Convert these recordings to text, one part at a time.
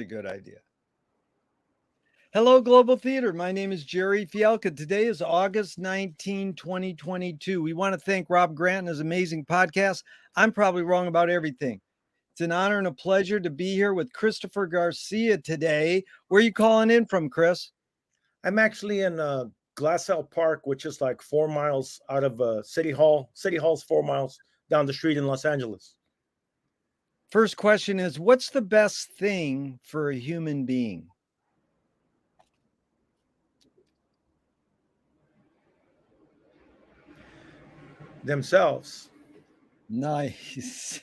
Good idea. Hello, Global Theater. My name is Jerry Fialka. Today is August 19, 2022. We want to thank Rob Grant and his amazing podcast. I'm probably wrong about everything. It's an honor and a pleasure to be here with Christopher Garcia today. Where are you calling in from, Chris? I'm actually in Glassell Park, which is like 4 miles out of City Hall. City Hall's 4 miles down the street in Los Angeles. First question is, what's the best thing for a human being? Themselves. Nice.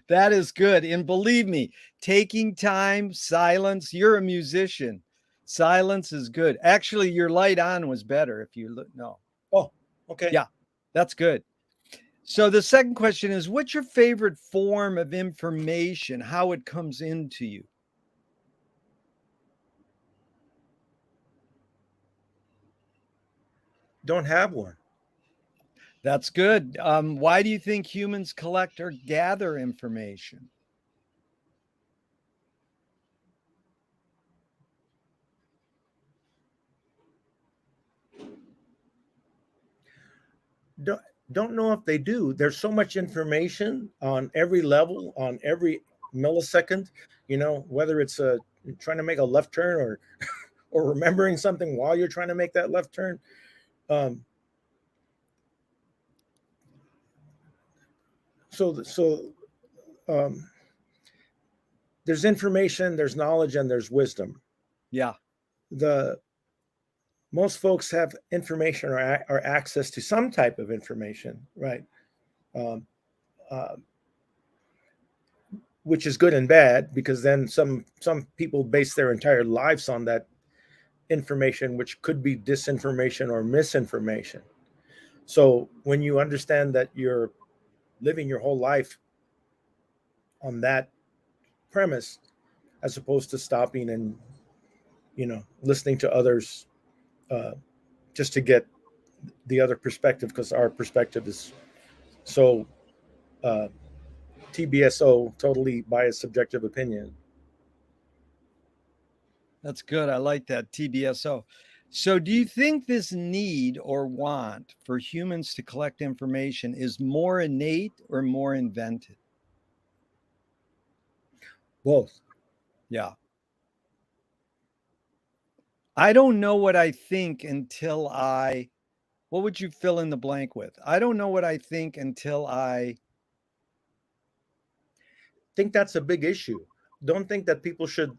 That is good. And believe me, taking time, silence, you're a musician. Silence is good. Actually, your light on was better if you look. No. Oh, okay. Yeah, that's good. So the second question is, what's your favorite form of information, how it comes into you? Don't have one. That's good. Why do you think humans collect or gather information? Don't don't know if they do. There's so much information on every level, on every millisecond. Whether it's trying to make a left turn or remembering something while you're trying to make that left turn. Um, so um, there's information, there's knowledge, and there's wisdom. Yeah. The Most folks have information or access to some type of information, right? Um, uh, which is good and bad, because then some people base their entire lives on that information, which could be disinformation or misinformation. So when you understand that you're living your whole life on that premise, as opposed to stopping and listening to others, uh, just to get the other perspective, because our perspective is so uh, TBSO, totally biased subjective opinion. That's good. I like that TBSO. So, do you think this need or want for humans to collect information is more innate or more invented? Both. Yeah. I don't know what I think until what would you fill in the blank with? I don't know what I think until Think that's a big issue. Don't think that people should.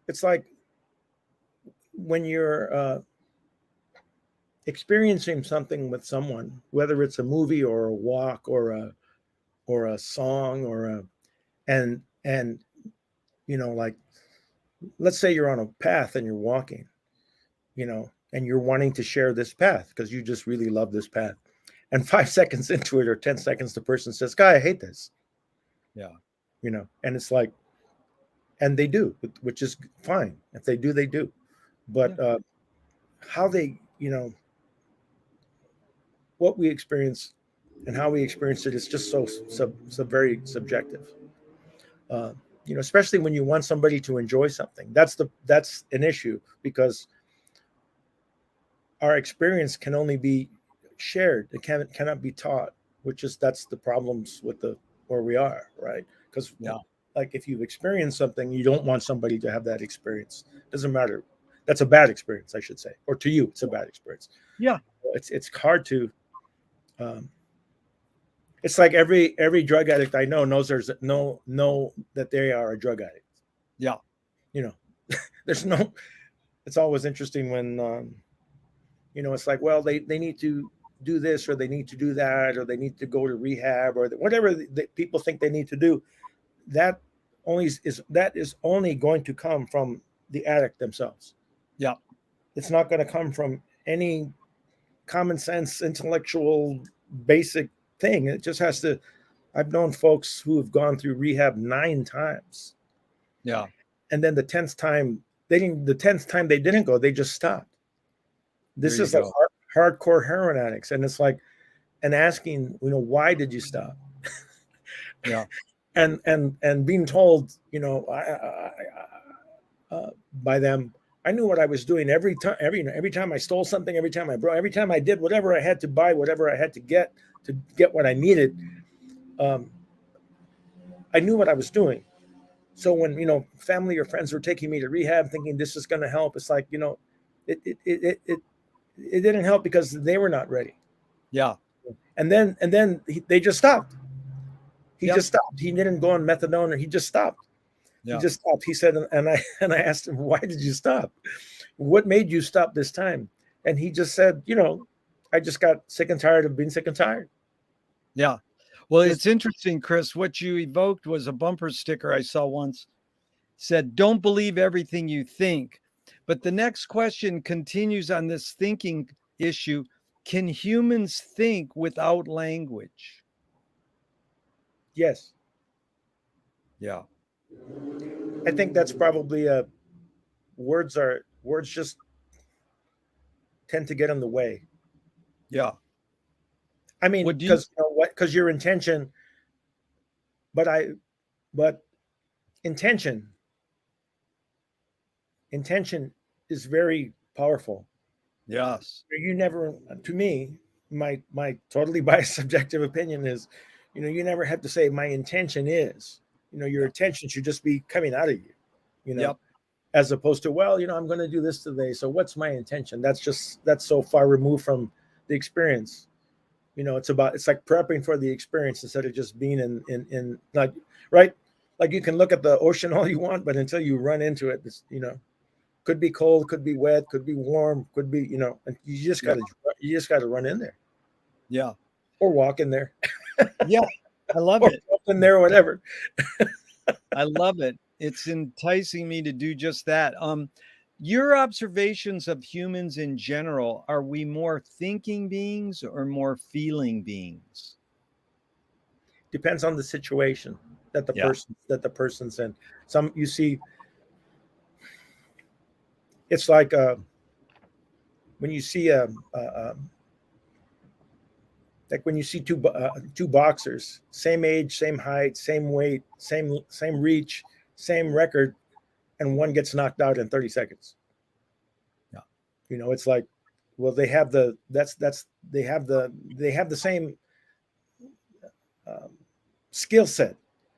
It's like when you're experiencing something with someone, whether it's a movie or a walk or a song and like, let's say you're on a path and you're walking, and you're wanting to share this path because you just really love this path. And 5 seconds into it or 10 seconds, the person says, "Guy, I hate this." yeah. And it's like, and they do, which is fine. If they do, they do. Yeah. But how they, what we experience and how we experience it is just so very subjective. Uh, Especially when you want somebody to enjoy something. That's an issue, because our experience can only be shared. It cannot be taught, which is that's the problems with the where we are, right? Because Yeah. like, if you've experienced something, you don't want somebody to have that experience. Doesn't matter. That's a bad experience, I should say, or to you, it's a bad experience. Yeah. It's hard to. Um, it's like every drug addict I know there's know that they are a drug addict. Yeah. You know, there's no. It's always interesting when it's like, well, they need to do this, or they need to do that, or they need to go to rehab, or whatever people think they need to do. That is only going to come from the addict themselves. Yeah. It's not going to come from any common sense, intellectual, basic thing. It just has to. I've known folks who have gone through rehab 9 times, Yeah. and then the tenth time they didn't go, they just stopped. There This you is like go. hardcore heroin addicts, and it's like, and asking, why did you stop? Yeah. and being told, by them, I knew what I was doing every time. Every time I stole something, every time I brought, every time I did whatever I had to buy, whatever I had to get what I needed. Um, I knew what I was doing. So when family or friends were taking me to rehab, thinking this is going to help, it's like it didn't help because they were not ready. Yeah. And then they just stopped. He Yep. just stopped. He didn't go on methadone, or he just stopped. He Yeah. just stopped. He said, and I asked him, why did you stop? What made you stop this time? And he just said, I just got sick and tired of being sick and tired. Yeah. Well, Just it's interesting, Chris. What you evoked was a bumper sticker I saw once. Said, "Don't believe everything you think." But the next question continues on this thinking issue. Can humans think without language? yes, Yeah. I think that's probably words just tend to get in the way. Yeah. I mean, What do you? because what? Because your intention, but but intention, intention is very powerful. Yes. You never, to me, my totally biased subjective opinion is, you never have to say my intention is. Your Yeah. intention should just be coming out of you. You know, Yep. as opposed to, well, I'm going to do this today, so what's my intention? That's so far removed from the experience. It's like prepping for the experience instead of just being in like, right, like you can look at the ocean all you want, but until you run into it, could be cold, could be wet, could be warm, could be, and Yeah. you just gotta run in there Yeah. or walk in there Yeah. I love or it. jump in there or whatever. I love it. It's enticing me to do just that. Your observations of humans in general, are we more thinking beings or more feeling beings? Depends on the situation that the Yeah. person's in. Some you see, it's like when you see like when you see two boxers, same age, same height, same weight, same reach, same record, and one gets knocked out in 30 seconds. Yeah. It's like, well, they have the that's they have the same um, skill set,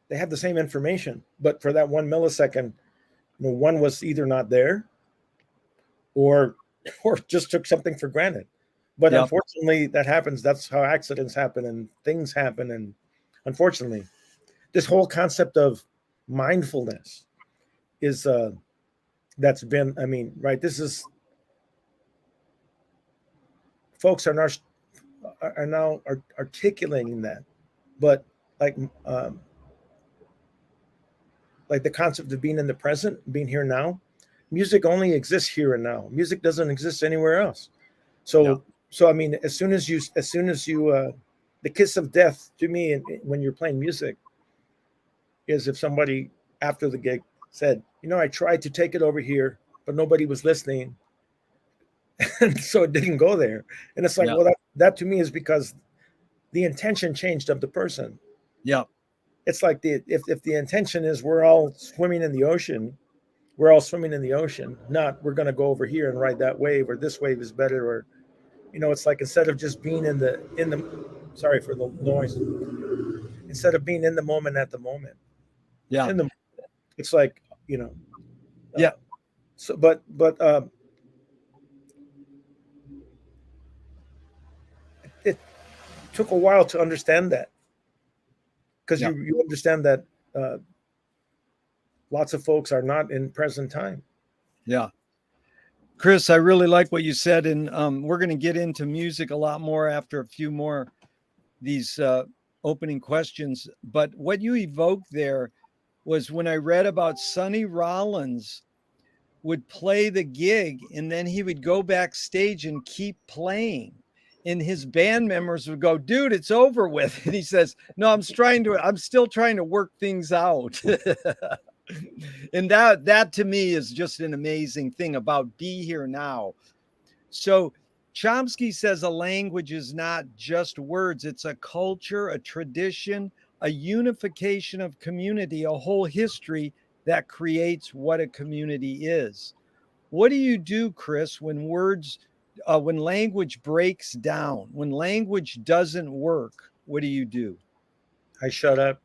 they have the same information, but for that 1 millisecond, one was either not there or or just took something for granted. But Yep. unfortunately, that happens. That's how accidents happen and things happen. And unfortunately, this whole concept of mindfulness is that's been, I mean, right, this is, folks are now articulating that, but like um, like the concept of being in the present, being here now. Music only exists here and now. Music doesn't exist anywhere else. Yeah. So I mean, as soon as you the kiss of death to me, when you're playing music, is if somebody after the gig said, I tried to take it over here, but nobody was listening, and so it didn't go there. And it's like, Yeah. well, that to me is because the intention changed of the person. Yeah. It's like if the intention is we're all swimming in the ocean, we're all swimming in the ocean, not we're going to go over here and ride that wave, or this wave is better, or it's like, instead of just being in the sorry for the noise, instead of being in the moment at the moment, Yeah. in the it's like, you know Yeah. so but it took a while to understand that, because Yeah. you understand that uh, lots of folks are not in present time. Yeah. Chris, I really like what you said, and we're going to get into music a lot more after a few more these opening questions. But what you evoked there was when I read about Sonny Rollins would play the gig and then he would go backstage and keep playing. And his band members would go, dude, it's over with. And he says, no, I'm still trying to work things out. And that to me is just an amazing thing about be here now. So Chomsky says a language is not just words, it's a culture, a tradition, a unification of community, a whole history that creates what a community is. What do you do, Chris, when when language breaks down, when language doesn't work? What do you do? I shut up.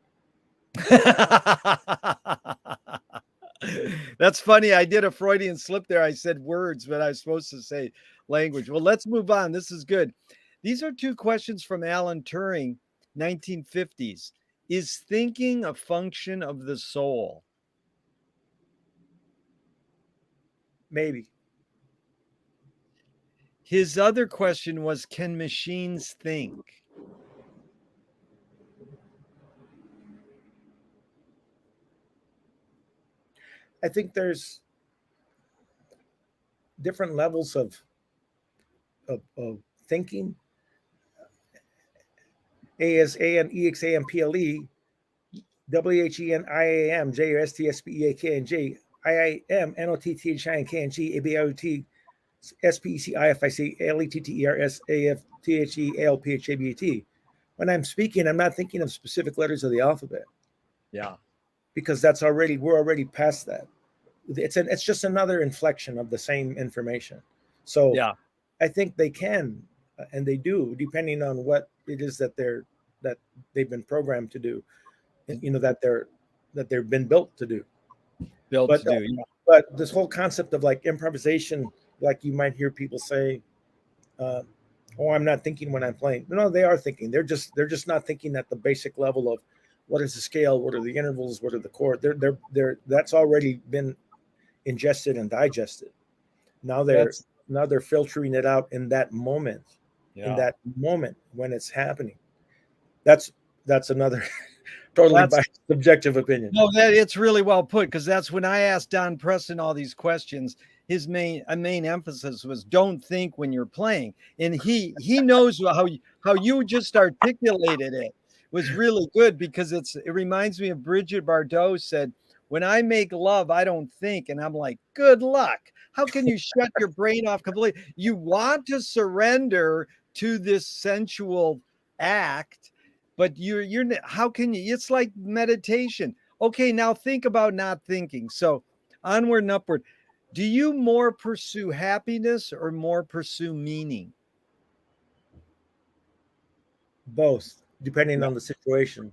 That's funny. I did a Freudian slip there. I said words, but I was supposed to say language. Well, let's move on. This is good. These are two questions from Alan Turing, 1950s. Is thinking a function of the soul? Maybe. His other question was, can machines think? I think there's different levels of thinking. A is A N E X A M P L E, W H E N I A M, J O S T S P E A K N J, I M N O T T H I N K N G A B I O T S P E C I F I C L E T T E R S A F T H E A L P H A B A T. When I'm speaking, I'm not thinking of specific letters of the alphabet. Yeah. Because we're already past that. It's just another inflection of the same information. So Yeah. I think they can, and they do, depending on what it is that they've been programmed to do, that they've been built to do. Built But to do. Yeah. but this whole concept of like improvisation, like you might hear people say, "Oh, I'm not thinking when I'm playing." No, they are thinking. They're just not thinking at the basic level of what is the scale, what are the intervals, what are the chords. That's already been ingested and digested. Now That's they're filtering it out in that moment, yeah. when it's happening. That's another totally That's by subjective opinion. no, that it's really well put, because that's when I asked Don Preston all these questions. His main emphasis was don't think when you're playing, and he knows how you just articulated it was really good, because it reminds me of Bridget Bardot said, "When I make love, I don't think," and I'm like, good luck. How can you shut your brain off completely? You want to surrender to this sensual act, but you're how can you? It's like meditation. Okay, now think about not thinking. So onward and upward. Do you more pursue happiness or more pursue meaning? Both, depending Yeah. on the situation.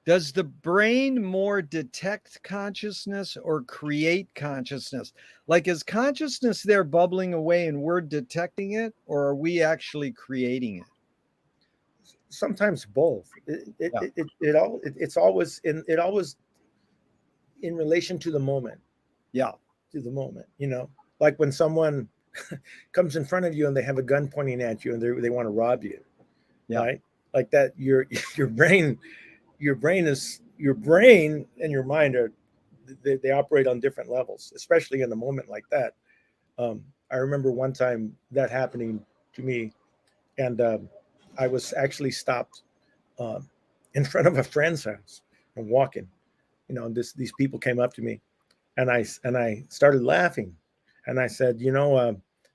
Does the brain more detect consciousness or create consciousness? Like, is consciousness there bubbling away and we're detecting it, or are we actually creating it? Sometimes both. Yeah. It's always in relation to the moment. Yeah. To the moment, like when someone comes in front of you and they have a gun pointing at you and they want to rob you, Yeah. right? Like that, your brain and your mind they operate on different levels, especially in a moment like that. I remember one time that happening to me, and I was actually stopped um, in front of a friend's house and walking. These people came up to me, and I started laughing, and I said,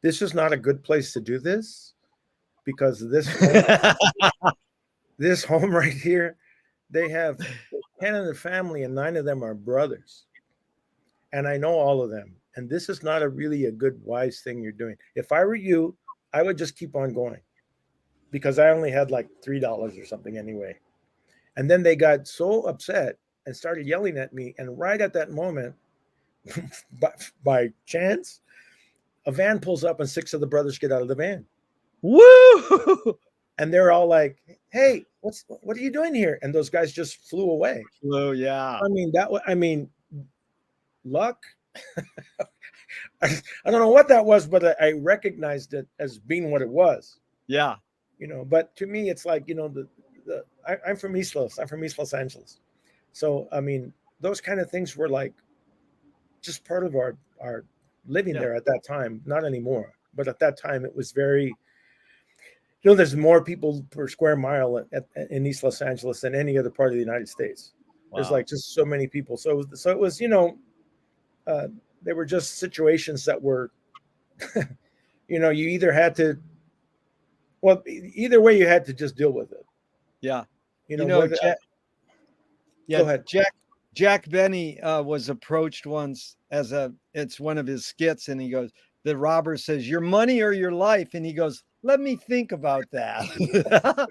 this is not a good place to do this, because this home right here, they have 10 in the family, and 9 of them are brothers, and I know all of them, and this is not a good wise thing you're doing. If I were you, I would just keep on going, because I only had like $3 or something anyway. And then they got so upset and started yelling at me, and right at that moment, by chance, a van pulls up and 6 of the brothers get out of the van, Woo! and they're all like, "Hey, what are you doing here?" And those guys just flew away. Oh, yeah. I mean, luck. I don't know what that was, but I recognized it as being what it was. Yeah. But to me, it's like, I'm from East Los Angeles, so I mean, those kind of things were like just part of our living Yeah. there at that time. Not anymore, but at that time it was very. There's more people per square mile in East Los Angeles than any other part of the United States. There's Wow. like just so many people. So it was, uh, they were just situations that were, you either had to, well, either way, you had to just deal with it. Yeah. You You know, know, whether Jack, yeah, go ahead. Jack Benny was approached once as it's one of his skits, and he goes, the robber says, "Your money or your life?" And he goes, "Let me think about that."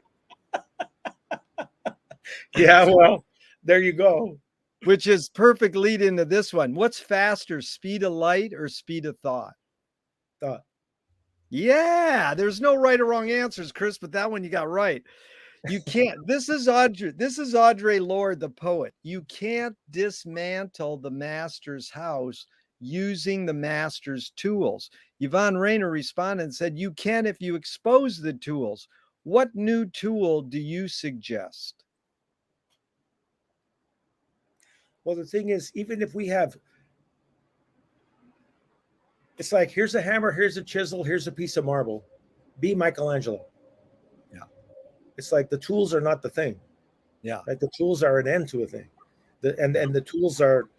Yeah, well, there you go. Which is perfect lead into this one. What's faster, speed of light or speed of thought? Thought. Yeah, there's no right or wrong answers, Chris, but that one you got right. You can't. This is Audre Lorde, the poet. You can't dismantle the master's house using the master's tools. Yvonne Rainer responded and said, "You can if you expose the tools. What new tool do you suggest?" Well, the thing is, even if we have, it's like, here's a hammer, here's a chisel, here's a piece of marble. Be Michelangelo. Yeah. It's like the tools are not the thing. Yeah. Right? The tools are an end to a thing. And the tools are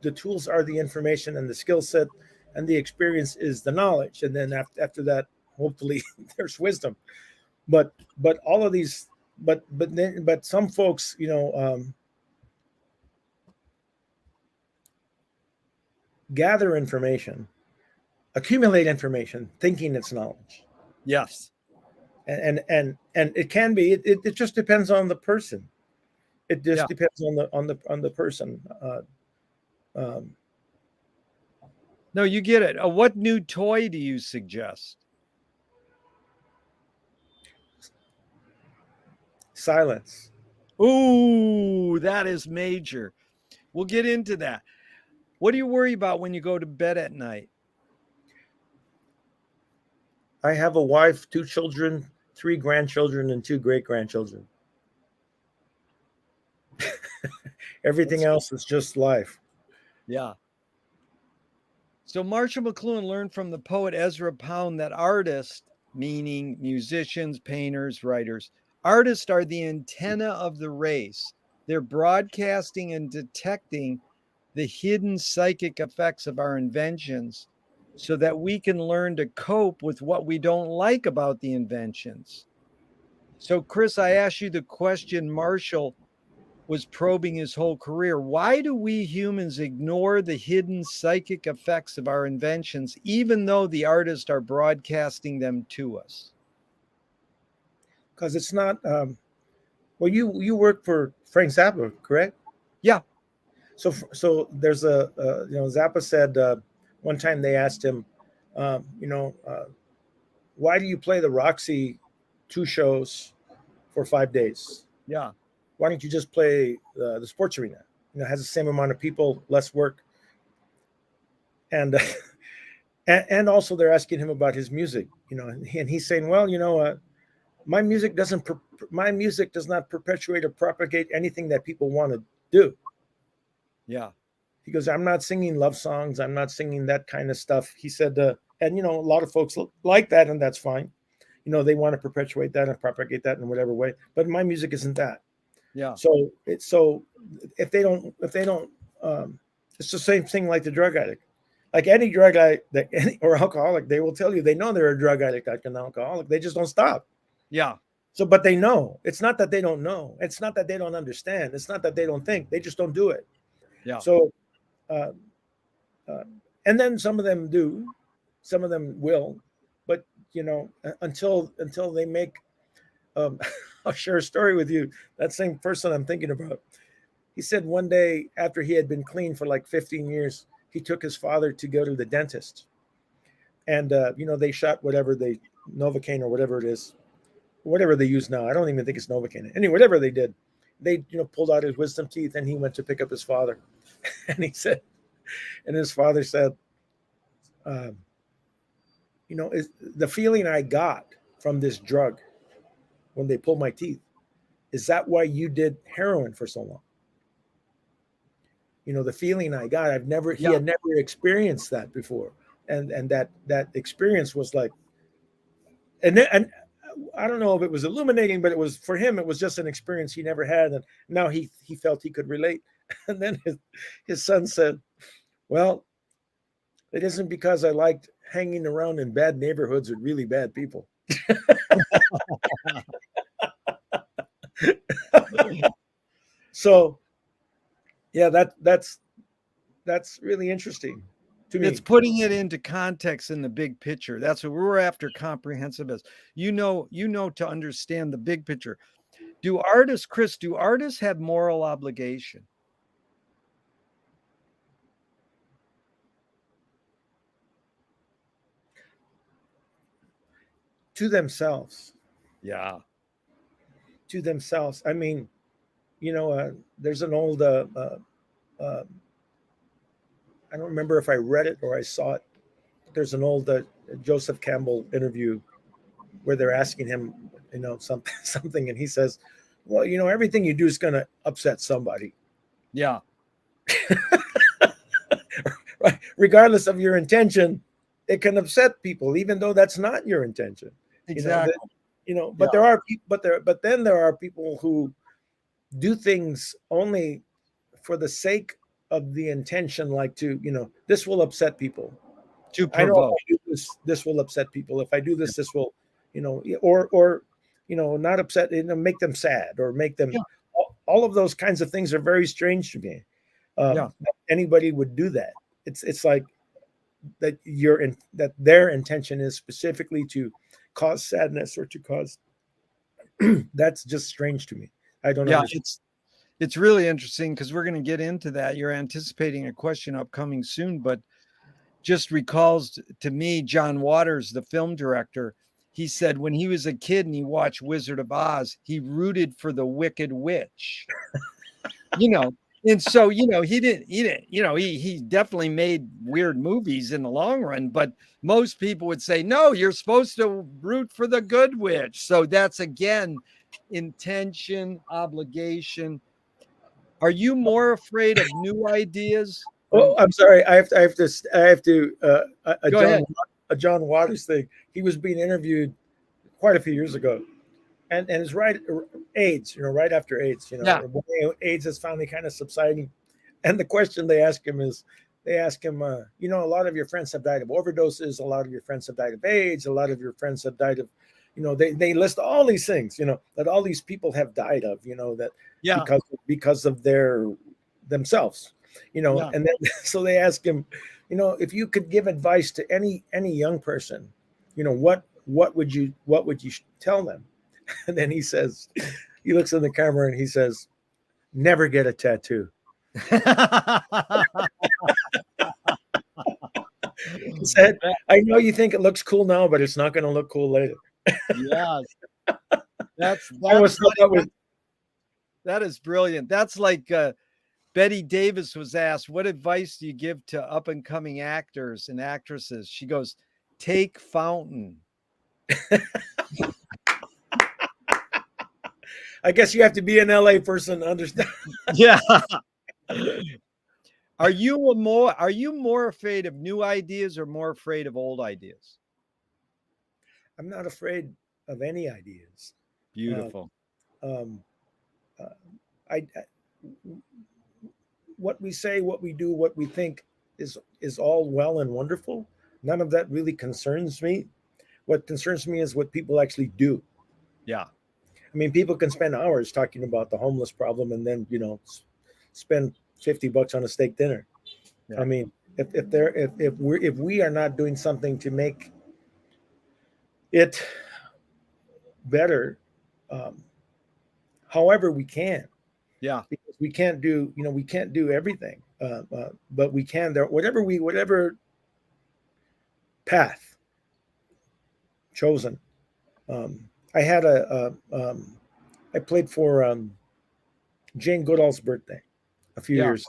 the tools are the information and the skill set, and the experience is the knowledge. And then after that, hopefully there's wisdom. But all of these, but some folks, gather information, accumulate information, thinking it's knowledge. Yes. And it can be. It just depends on the person. It Yeah. just depends on the person. Um, No, you get it. What new toy do you suggest? Silence. Ooh, that is major. We'll get into that. What do you worry about when you go to bed at night? I have a wife, two children, three grandchildren, and two great grandchildren. Everything That's, else is just life. yeah. So Marshall McLuhan learned from the poet Ezra Pound that artists, meaning musicians, painters, writers, artists are the antenna of the race. They're broadcasting and detecting the hidden psychic effects of our inventions so that we can learn to cope with what we don't like about the inventions. So, Chris, I asked you the question Marshall was probing his whole career. Why do we humans ignore the hidden psychic effects of our inventions, even though the artists are broadcasting them to us? Because it's not. Well, you work for Frank Zappa, correct? Yeah, So there's Zappa said one time they asked him, um, you know, uh, why do you play the Roxy two shows for 5 days? yeah, Why don't you just play the sports arena? Has the same amount of people, less work, and and also they're asking him about his music, and he's saying, well, my music my music does not perpetuate or propagate anything that people want to do. yeah, He goes, I'm not singing love songs, I'm not singing that kind of stuff. He said, and a lot of folks like that, and that's fine. They want to perpetuate that and propagate that in whatever way, but my music isn't that. yeah, So if they don't it's the same thing like the drug addict. Like any drug addict or alcoholic, they will tell you they know they're a drug addict, like an alcoholic. They just don't stop. yeah, So, but they know. It's not that they don't know. It's not that they don't understand. It's not that they don't think. They just don't do it. yeah, So, uh, uh, and then some of them do. Some of them will, but until they make. I'll share a story with you. That same person I'm thinking about. He said one day after he had been clean for like 15 years, he took his father to go to the dentist, and they shot whatever they Novocaine or whatever it is, whatever they use now. I don't even think it's Novocaine. Anyway, whatever they did, they pulled out his wisdom teeth, and he went to pick up his father, and his father said, um, is the feeling I got from this drug when they pulled my teeth, is that why you did heroin for so long? The feeling I got, he yeah, had never experienced that before. And that experience was like, and I don't know if it was illuminating, but it was, for him, it was just an experience he never had. And now he felt he could relate. And then his son said, well, it isn't because I liked hanging around in bad neighborhoods with really bad people. So yeah, that's really interesting to It's me. putting it into context in the big picture. That's what we're after, comprehensiveness. To understand the big picture. Do artists have moral obligation? To themselves, Yeah. to themselves. I mean, there's an old uh, I don't remember if I read it or I saw it. There's an old Joseph Campbell interview where they're asking him, something, something, and he says, "Well, everything you do is going to upset somebody, Yeah. right? Regardless of your intention, it can upset people, even though that's not your intention." That, Exactly. but Yeah. there are people, but then there are people who do things only for the sake of the intention, like this will upset people. To I know if provoke. I do this will upset people. If I do this will, or not upset, make them sad or make them. Yeah. All of those kinds of things are very strange to me. Yeah. That anybody would do that. It's like that that their intention is specifically to cause sadness or to cause. That's just strange to me. I don't Yeah. understand. It's really interesting because we're going to get into that. You're anticipating a question upcoming soon, but just recalls to me John Waters, the film director. He said when he was a kid and he watched Wizard of Oz, he rooted for the Wicked Witch. You know, and so he didn't, he definitely made weird movies in the long run, but most people would say, no, you're supposed to root for the good witch. So that's again intention, obligation. Are you more afraid of new ideas or Oh, I'm sorry. I have to. go ahead? A John Waters thing. He was being interviewed quite a few years ago, and it's right AIDS. Right after AIDS. Yeah. AIDS is finally kind of subsiding, and the question they ask him is, a lot of your friends have died of overdoses. A lot of your friends have died of AIDS. A lot of your friends have died of, they list all these things. That all these people have died of. That Yeah. because of their themselves. Yeah. And then so they ask him, if you could give advice to any young person, what would you tell them? And then he looks in the camera and he says, never get a tattoo. He said, I know you think it looks cool now, but it's not going to look cool later. Yes. That's I always thought that was that is brilliant. That's like Betty Davis was asked, what advice do you give to up and coming actors and actresses? She goes, take Fountain. I guess you have to be an LA person to understand. Yeah. Are you more afraid of new ideas or more afraid of old ideas? I'm not afraid of any ideas. Uh, Beautiful. um, uh, I what we say, what we do, what we think is all well and wonderful. None of that really concerns me. What concerns me is what people actually do. Yeah. I mean, people can spend hours talking about the homeless problem and then spend $50 on a steak dinner. Yeah. I mean, if we are not doing something to make it better, um, however we can, Yeah. because we can't do everything, but we can there whatever path chosen. I had I played for Jane Goodall's birthday a few Yeah. years,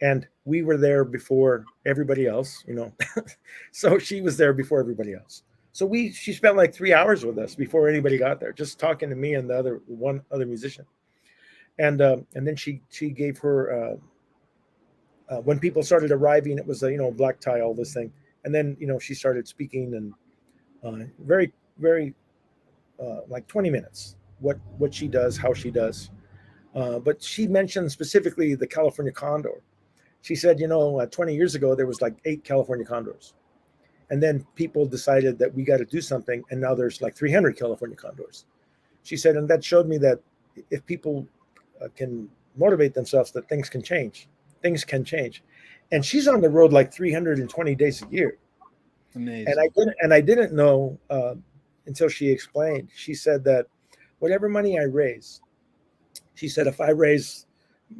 and we were there before everybody else. So she was there before everybody else. So she spent like 3 hours with us before anybody got there, just talking to me and the one other musician. And then she gave her when people started arriving, it was black tie, all this thing, and then she started speaking and very very like 20 minutes what she does, how she does. But she mentioned specifically the California condor. She said, 20 years ago there was like 8 California condors, and then people decided that we got to do something, and now there's like 300 California condors. She said, and that showed me that if people can motivate themselves that things can change. Things can change. And she's on the road like 320 days a year. Amazing. And I didn't know until she explained. She said that whatever money I raise, she said if I raise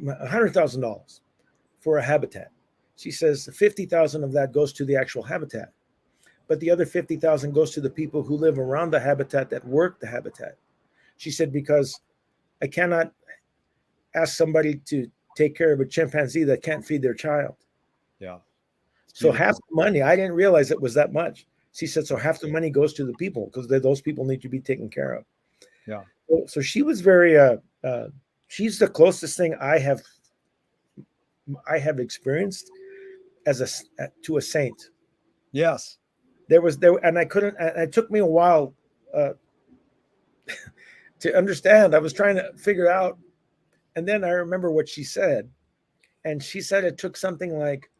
$100,000 for a habitat, she says 50,000 of that goes to the actual habitat, but the other 50,000 goes to the people who live around the habitat that work the habitat. She said because I cannot ask somebody to take care of a chimpanzee that can't feed their child. Yeah. So half the money, I didn't realize it was that much. She said, so half the money goes to the people because those people need to be taken care of. Yeah. So she was very, she's the closest thing I have experienced to a saint. Yes. And I couldn't, it took me a while to understand. I was trying to figure out. And then I remember what she said. And she said it took something like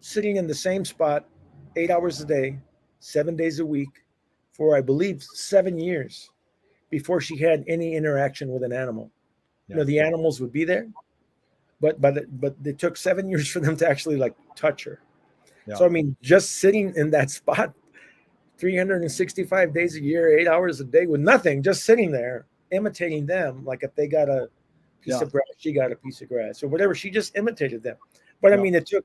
sitting in the same spot 8 hours a day, 7 days a week for, I believe, 7 years before she had any interaction with an animal. Yeah. You know, the animals would be there, but it took 7 years for them to actually like touch her. Yeah. So, I mean, just sitting in that spot 365 days a year, 8 hours a day with nothing, just sitting there, imitating them. Like if they got a piece of grass, she got a piece of grass or whatever. She just imitated them. But I mean, it took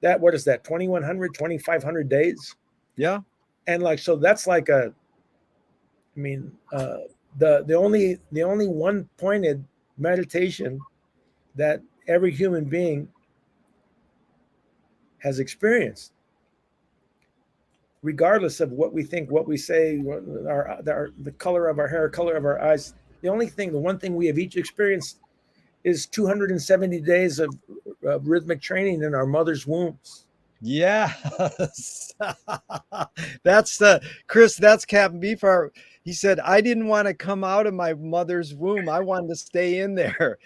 that, what is that, 2,100, 2,500 days? Yeah. And like, so that's like the only one pointed meditation that every human being has experienced, regardless of what we think, what we say, the color of our hair, color of our eyes. The one thing we have each experienced is 270 days of rhythmic training in our mother's wombs. Yes. That's Chris, that's Captain Beefheart. He said, I didn't want to come out of my mother's womb. I wanted to stay in there.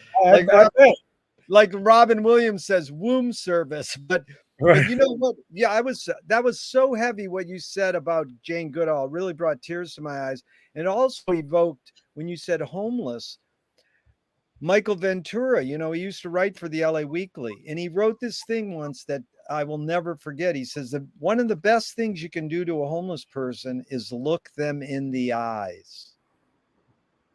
Like Robin Williams says, womb service. But you know what? Yeah, that was so heavy what you said about Jane Goodall. It really brought tears to my eyes. And also evoked when you said homeless. Michael Ventura, you know, he used to write for the LA Weekly, and he wrote this thing once that I will never forget. He says that one of the best things you can do to a homeless person is look them in the eyes.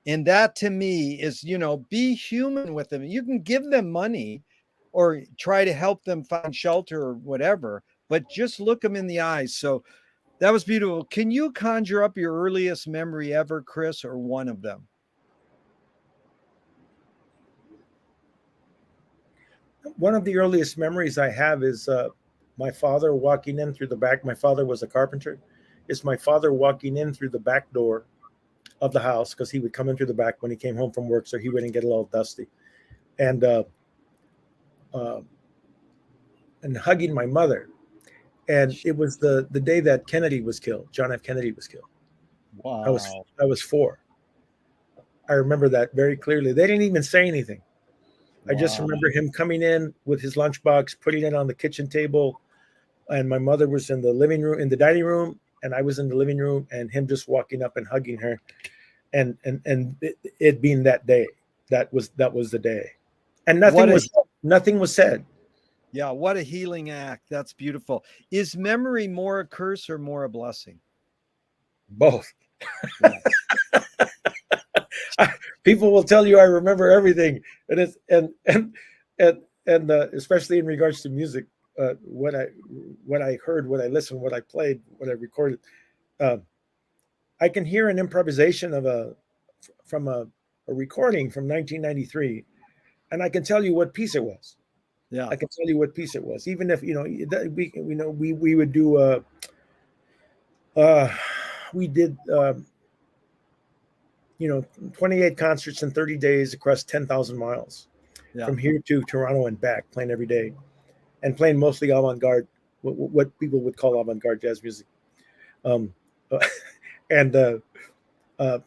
And that to me is, you know, be human with them. You can give them money or try to help them find shelter or whatever, but just look them in the eyes. So that was beautiful. Can you conjure up your earliest memory ever, Chris, or one of them? One of the earliest memories I have is my father walking in through the back. My father was a carpenter. It's my father walking in through the back door of the house because he would come in through the back when he came home from work so he wouldn't get a little dusty. And hugging my mother. And it was the day that Kennedy was killed. John F. Kennedy was killed. Wow. I was 4. I remember that very clearly. They didn't even say anything. Wow. I just remember him coming in with his lunchbox, putting it on the kitchen table, and my mother was in the living room, in the dining room, and I was in the living room, and him just walking up and hugging her, and it being that day. That was the day, and nothing was said. Yeah, what a healing act. That's beautiful. Is memory more a curse or more a blessing? Both. Yeah. People will tell you I remember everything, and it's and especially in regards to music, what I heard, what I listened, what I played, what I recorded. I can hear an improvisation from a recording from 1993, and I can tell you what piece it was. Yeah, I can tell you what piece it was, even if we would do we did 28 concerts in 30 days across 10,000 miles from here to Toronto and back, playing every day, and playing mostly avant-garde, what people would call avant-garde jazz music. And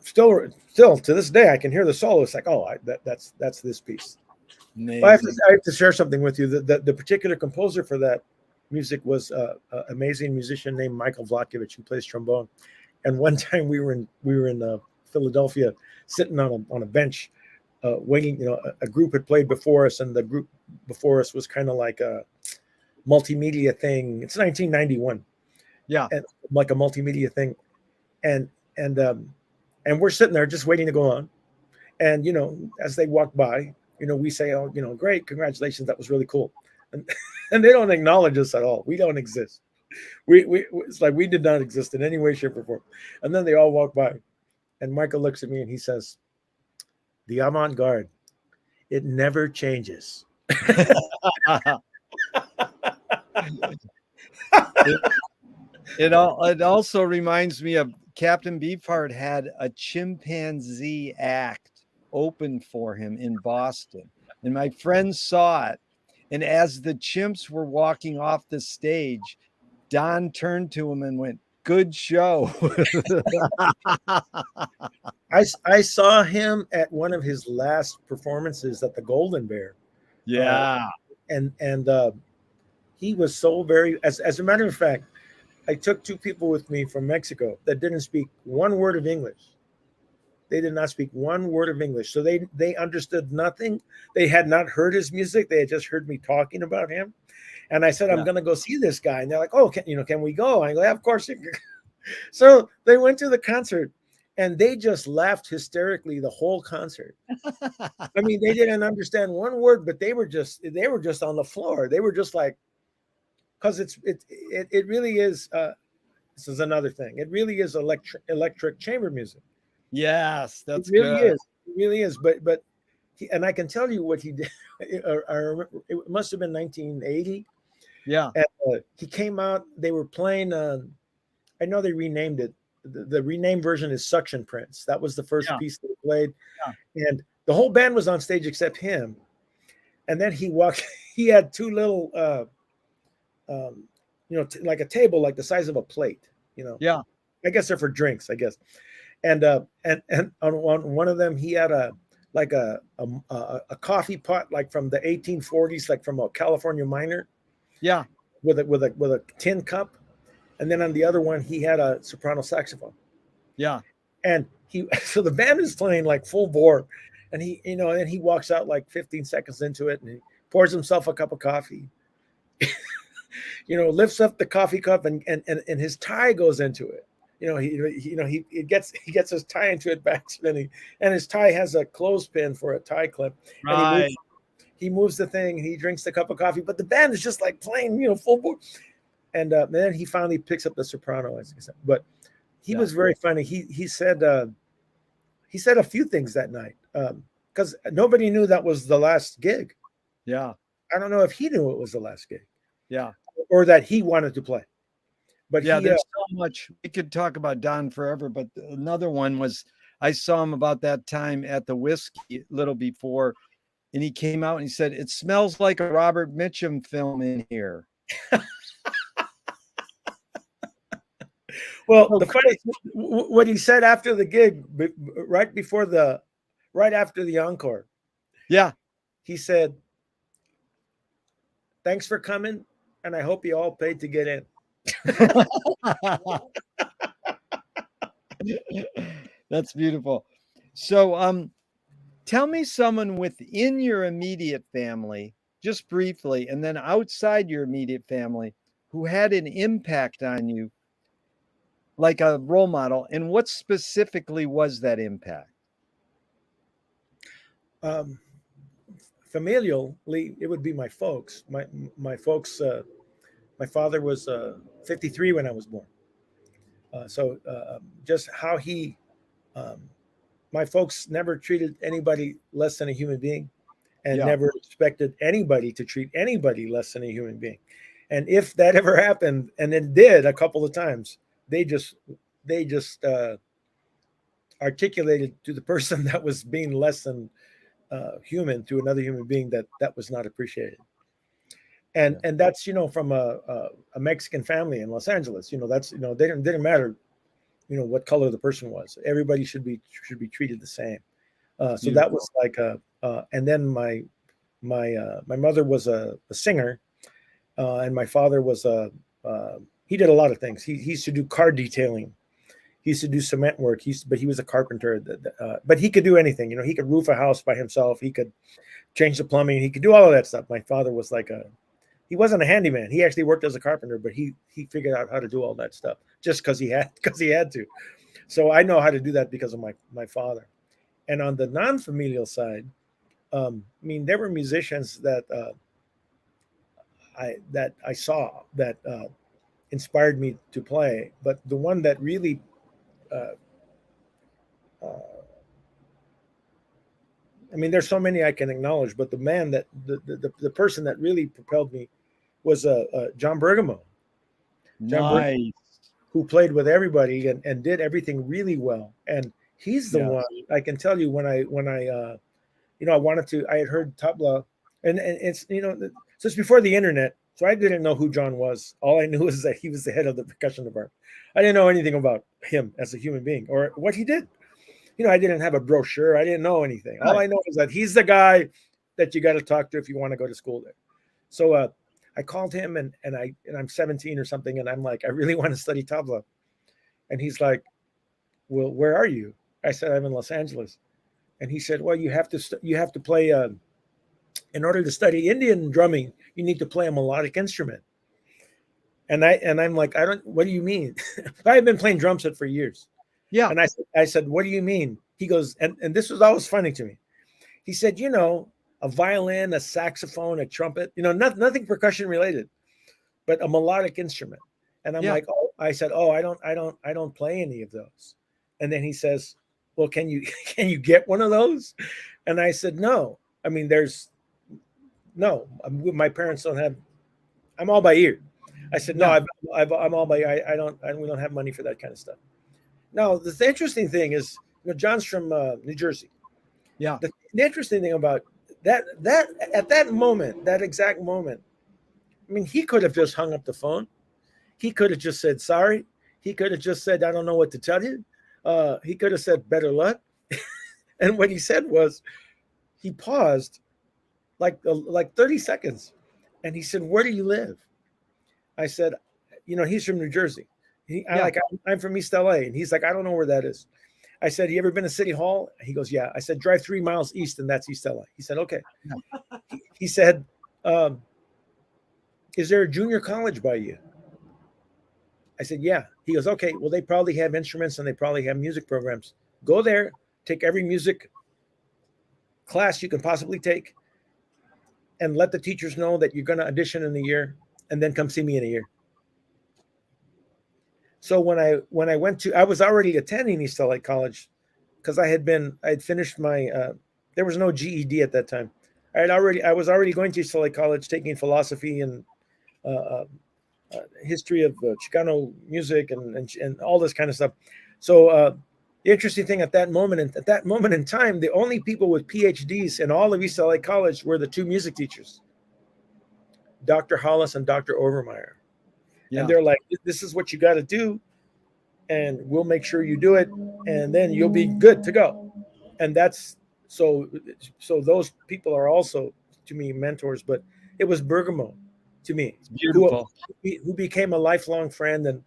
still to this day, I can hear the solo. It's like, oh, that's this piece. I have to share something with you. The particular composer for that music was an amazing musician named Michael Vlakovich, who plays trombone. And one time we were in Philadelphia, sitting on a bench waiting. A group had played before us, and the group before us was kind of like a multimedia thing. It's 1991, Yeah. and like a multimedia thing, and and um, and we're sitting there just waiting to go on. And as they walk by, we say, "Oh, great, congratulations, that was really cool," and and they don't acknowledge us at all. We don't exist. We it's like we did not exist in any way, shape, or form. And then they all walk by, and Michael looks at me and he says, "The avant-garde, it never changes." It also reminds me of Captain Beefheart had a chimpanzee act open for him in Boston, and my friends saw it. And as the chimps were walking off the stage, Don turned to him and went, "Good show." I saw him at one of his last performances at the Golden Bear, Yeah. and he was so very. As a matter of fact, I took two people with me from Mexico that didn't speak one word of English. They did not speak one word of English, so they understood nothing. They had not heard his music. They had just heard me talking about him. And I said, "I'm Yeah. going to go see this guy." And they're like, "Oh, can we go?" I go, "Yeah, of course." So they went to the concert, and they just laughed hysterically the whole concert. I mean, they didn't understand one word, but they were just on the floor. They were just like, because it really is. This is another thing. It really is electric chamber music. Yes, It that's really good. is. It really is. But and I can tell you what he did. I remember it must have been 1980. Yeah. And, he came out. They were playing. I know they renamed it. The renamed version is Suction Prince. That was the first Yeah. piece they played, Yeah. and the whole band was on stage except him. And then he walked. He had two little, like a table, like the size of a plate. Yeah. I guess they're for drinks. I guess. And on one of them, he had a coffee pot, like from the 1840s, like from a California miner, Yeah. with a tin cup. And then on the other one, he had a soprano saxophone. Yeah. And so the band is playing like full bore, and and he walks out like 15 seconds into it, and he pours himself a cup of coffee, lifts up the coffee cup, and his tie goes into it. He gets his tie into it back, and his tie has a clothespin for a tie clip, and Right. he moves the thing, and he drinks the cup of coffee, but the band is just like playing, full bore. And then he finally picks up the soprano, as I said. But he was very funny. He said a few things that night, because nobody knew that was the last gig. Yeah. I don't know if he knew it was the last gig Yeah. or that he wanted to play. But Yeah, there's so much we could talk about Don forever, but another one was I saw him about that time at the Whiskey a little before, and he came out and he said, "It smells like a Robert Mitchum film in here." well, Oh, the funny what he said after the gig, right after the encore, yeah. he said, "Thanks for coming, and I hope you all paid to get in." That's beautiful. So, tell me someone within your immediate family, just briefly, and then outside your immediate family who had an impact on you, like a role model, and what specifically was that impact? Um, Familially, it would be my folks. My folks. My father was 53 when I was born. So just how um, my folks never treated anybody less than a human being, and Yeah. never expected anybody to treat anybody less than a human being. And if that ever happened, and it did a couple of times, they just articulated to the person that was being less than human to another human being that was not appreciated. And Yeah. and that's from a Mexican family in Los Angeles. That's they didn't matter what color the person was. Everybody should be treated the same. So that Beautiful. was like and then my mother was a singer, and my father was he did a lot of things. He used to do car detailing He used to do cement work. But he was a carpenter. But he could do anything. You know, he could roof a house by himself. He could change the plumbing. He could do all of that stuff. My father was like he wasn't a handyman. He actually worked as a carpenter, but he figured out how to do all that stuff just because he had to. So I know how to do that because of my father. And on the non-familial side, I mean, there were musicians that I saw that inspired me to play, but the one that really uh, uh, I mean, there's so many I can acknowledge, but the man that the person that really propelled me was John Bergamo. John Bergamo, Nice. who played with everybody and did everything really well. And he's the Yes. one I can tell you when I I wanted to. I had heard tabla, and it's so it's before the internet, so I didn't know who John was. All I knew was that he was the head of the percussion department. I didn't know anything about him as a human being or what he did. I didn't have a brochure. I didn't know anything. All I know is that he's the guy that you got to talk to if you want to go to school there. So I called him and I'm 17 or something, and I'm like, I really want to study tabla, and he's like, well, where are you? I said, I'm in Los Angeles, and he said, well, you have to play in order to study Indian drumming, you need to play a melodic instrument. And I'm like, I don't. What do you mean? I've been playing drum set for years. Yeah. And I said, what do you mean? He goes, and this was always funny to me. He said, a violin, a saxophone, a trumpet, nothing percussion related, but a melodic instrument. And I'm like, oh, I said, oh, I don't play any of those. And then he says, well, can you get one of those? And I said, no. I mean, no, my parents don't have, I'm all by ear. I said, no, I'm all by, we don't have money for that kind of stuff. Now, the interesting thing is, John's from New Jersey. Yeah. The interesting thing about that at that moment, that exact moment, I mean, he could have just hung up the phone. He could have just said sorry. He could have just said, I don't know what to tell you. He could have said better luck. And what he said was, he paused like 30 seconds, and he said, where do you live? I said, he's from New Jersey. I'm from East LA. And he's like, I don't know where that is. I said, you ever been to City Hall? He goes, yeah. I said, drive 3 miles east and that's East LA. He said, okay. He said, is there a junior college by you? I said, yeah. He goes, okay, well, they probably have instruments and they probably have music programs. Go there, take every music class you can possibly take, and let the teachers know that you're going to audition in a year, and then come see me in a year. So when I went to, I was already attending East LA College because I had finished my, there was no GED at that time. I was already going to East LA College, taking philosophy and history of Chicano music and all this kind of stuff. So the interesting thing at that moment in time, the only people with PhDs in all of East LA College were the two music teachers, Dr. Hollis and Dr. Overmeyer. Yeah. And they're like, this is what you got to do, and we'll make sure you do it, and then you'll be good to go. And that's so those people are also, to me, mentors. But it was Bergamo to me, who became a lifelong friend.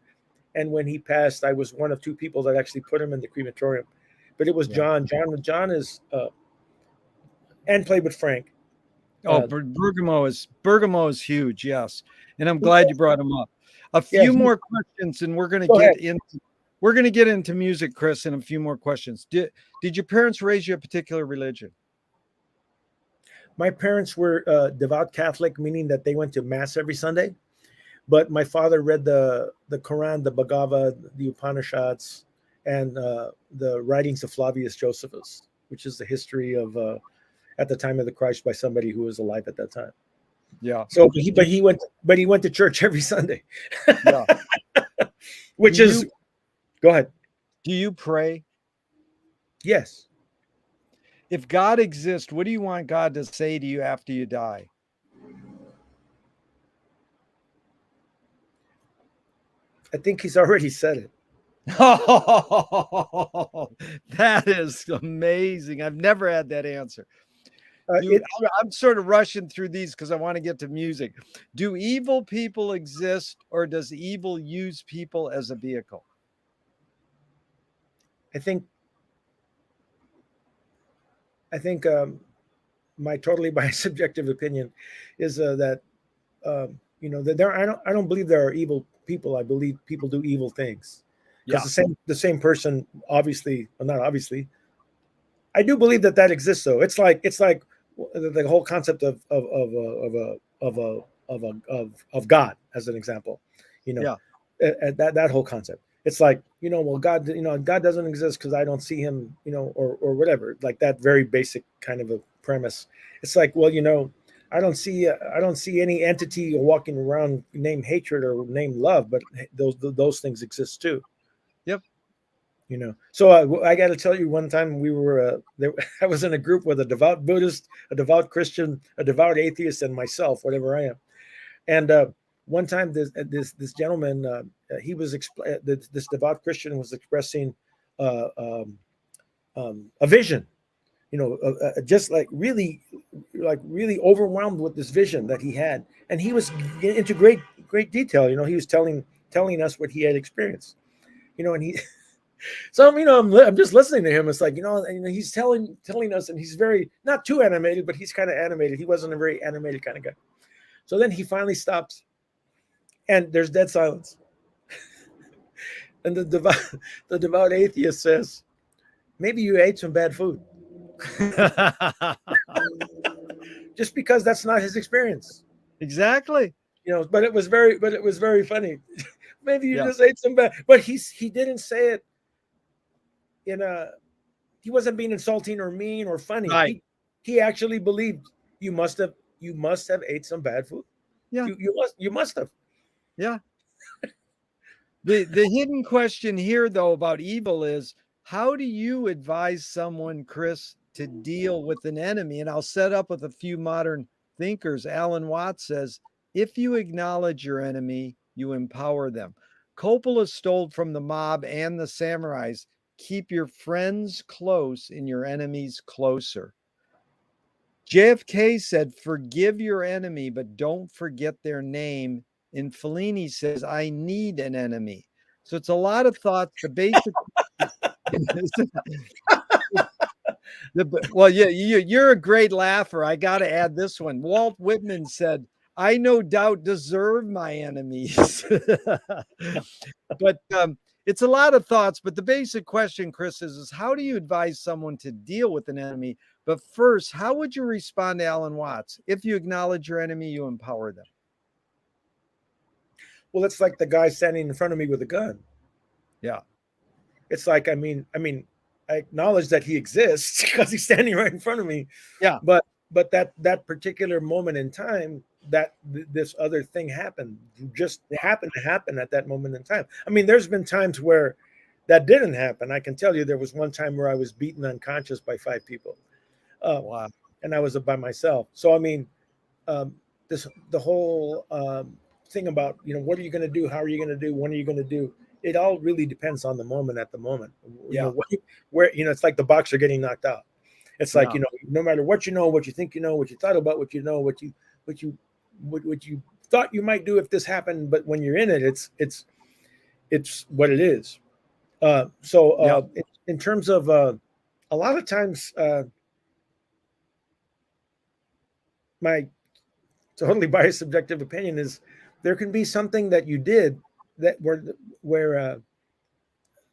And when he passed, I was one of two people that actually put him in the crematorium. But it was John. John is and played with Frank. Bergamo is huge, yes. And I'm glad you brought him up. A few more questions, and we're going to get into music, Chris, and a few more questions. Did your parents raise you a particular religion? My parents were devout Catholic, meaning that they went to mass every Sunday. But my father read the Quran, the Bhagavad, the Upanishads, and the writings of Flavius Josephus, which is the history of at the time of the Christ by somebody who was alive at that time. Yeah. So, he went to church every Sunday. Yeah. Go ahead. Do you pray? Yes. If God exists, what do you want God to say to you after you die? I think he's already said it. Oh, that is amazing. I've never had that answer. I'm sort of rushing through these because I want to get to music. Do evil people exist, or does evil use people as a vehicle? I think I think my totally biased subjective opinion is that that there I don't believe there are evil people. I believe people do evil things because Yeah. the same person, obviously, well, not obviously. I do believe that exists though. It's like the whole concept of God as an example. You know, Yeah. that whole concept. It's like, well, God doesn't exist because I don't see him, or whatever. Like that very basic kind of a premise. It's like, well, I don't see any entity walking around named hatred or named love, but those things exist too. Yep. So I got to tell you, one time we were there, I was in a group with a devout Buddhist, a devout Christian, a devout atheist, and myself, whatever I am. And one time this gentleman, he was this devout Christian was expressing uh, um, a vision, just like really overwhelmed with this vision that he had, and he was into great detail. He was telling us what he had experienced. And he So I'm just listening to him. It's like, he's telling us, and he's very not too animated, but he's kind of animated. He wasn't a very animated kind of guy. So then he finally stops, and there's dead silence. And the devout atheist says, "Maybe you ate some bad food," just because that's not his experience. Exactly. But it was very funny. Maybe you Yeah. just ate some bad, but he didn't say it in a he wasn't being insulting or mean or funny. Right. He actually believed you must have ate some bad food. Yeah. You must have. Yeah. The hidden question here, though, about evil is how do you advise someone, Chris, to deal with an enemy? And I'll set up with a few modern thinkers. Alan Watts says, if you acknowledge your enemy, you empower them. Coppola stole from the mob and the samurais. Keep your friends close and your enemies closer. JFK said, forgive your enemy, but don't forget their name. And Fellini says, I need an enemy. So it's a lot of thoughts. The basic, well, yeah, you're a great laugher. I got to add this one. Walt Whitman said, I no doubt deserve my enemies. But it's a lot of thoughts. But the basic question, Chris, is how do you advise someone to deal with an enemy? But first, how would you respond to Alan Watts? If you acknowledge your enemy, you empower them. Well, it's like the guy standing in front of me with a gun. Yeah. It's like, I acknowledge that he exists because he's standing right in front of me. Yeah. But that particular moment in time, that this other thing happened, just happened to happen at that moment in time. There's been times where that didn't happen. I can tell you there was one time where I was beaten unconscious by 5 people, Wow. and I was by myself. So the whole thing about, what are you going to do, how are you going to do, when are you going to do, it all really depends on the moment at the moment. Yeah. Where it's like the boxer getting knocked out. It's like, Yeah. no matter what what you think, what you thought about, what you thought you might do if this happened, but when you're in it, it's what it is. Yeah. In terms of a lot of times, my totally biased subjective opinion is there can be something that you did that where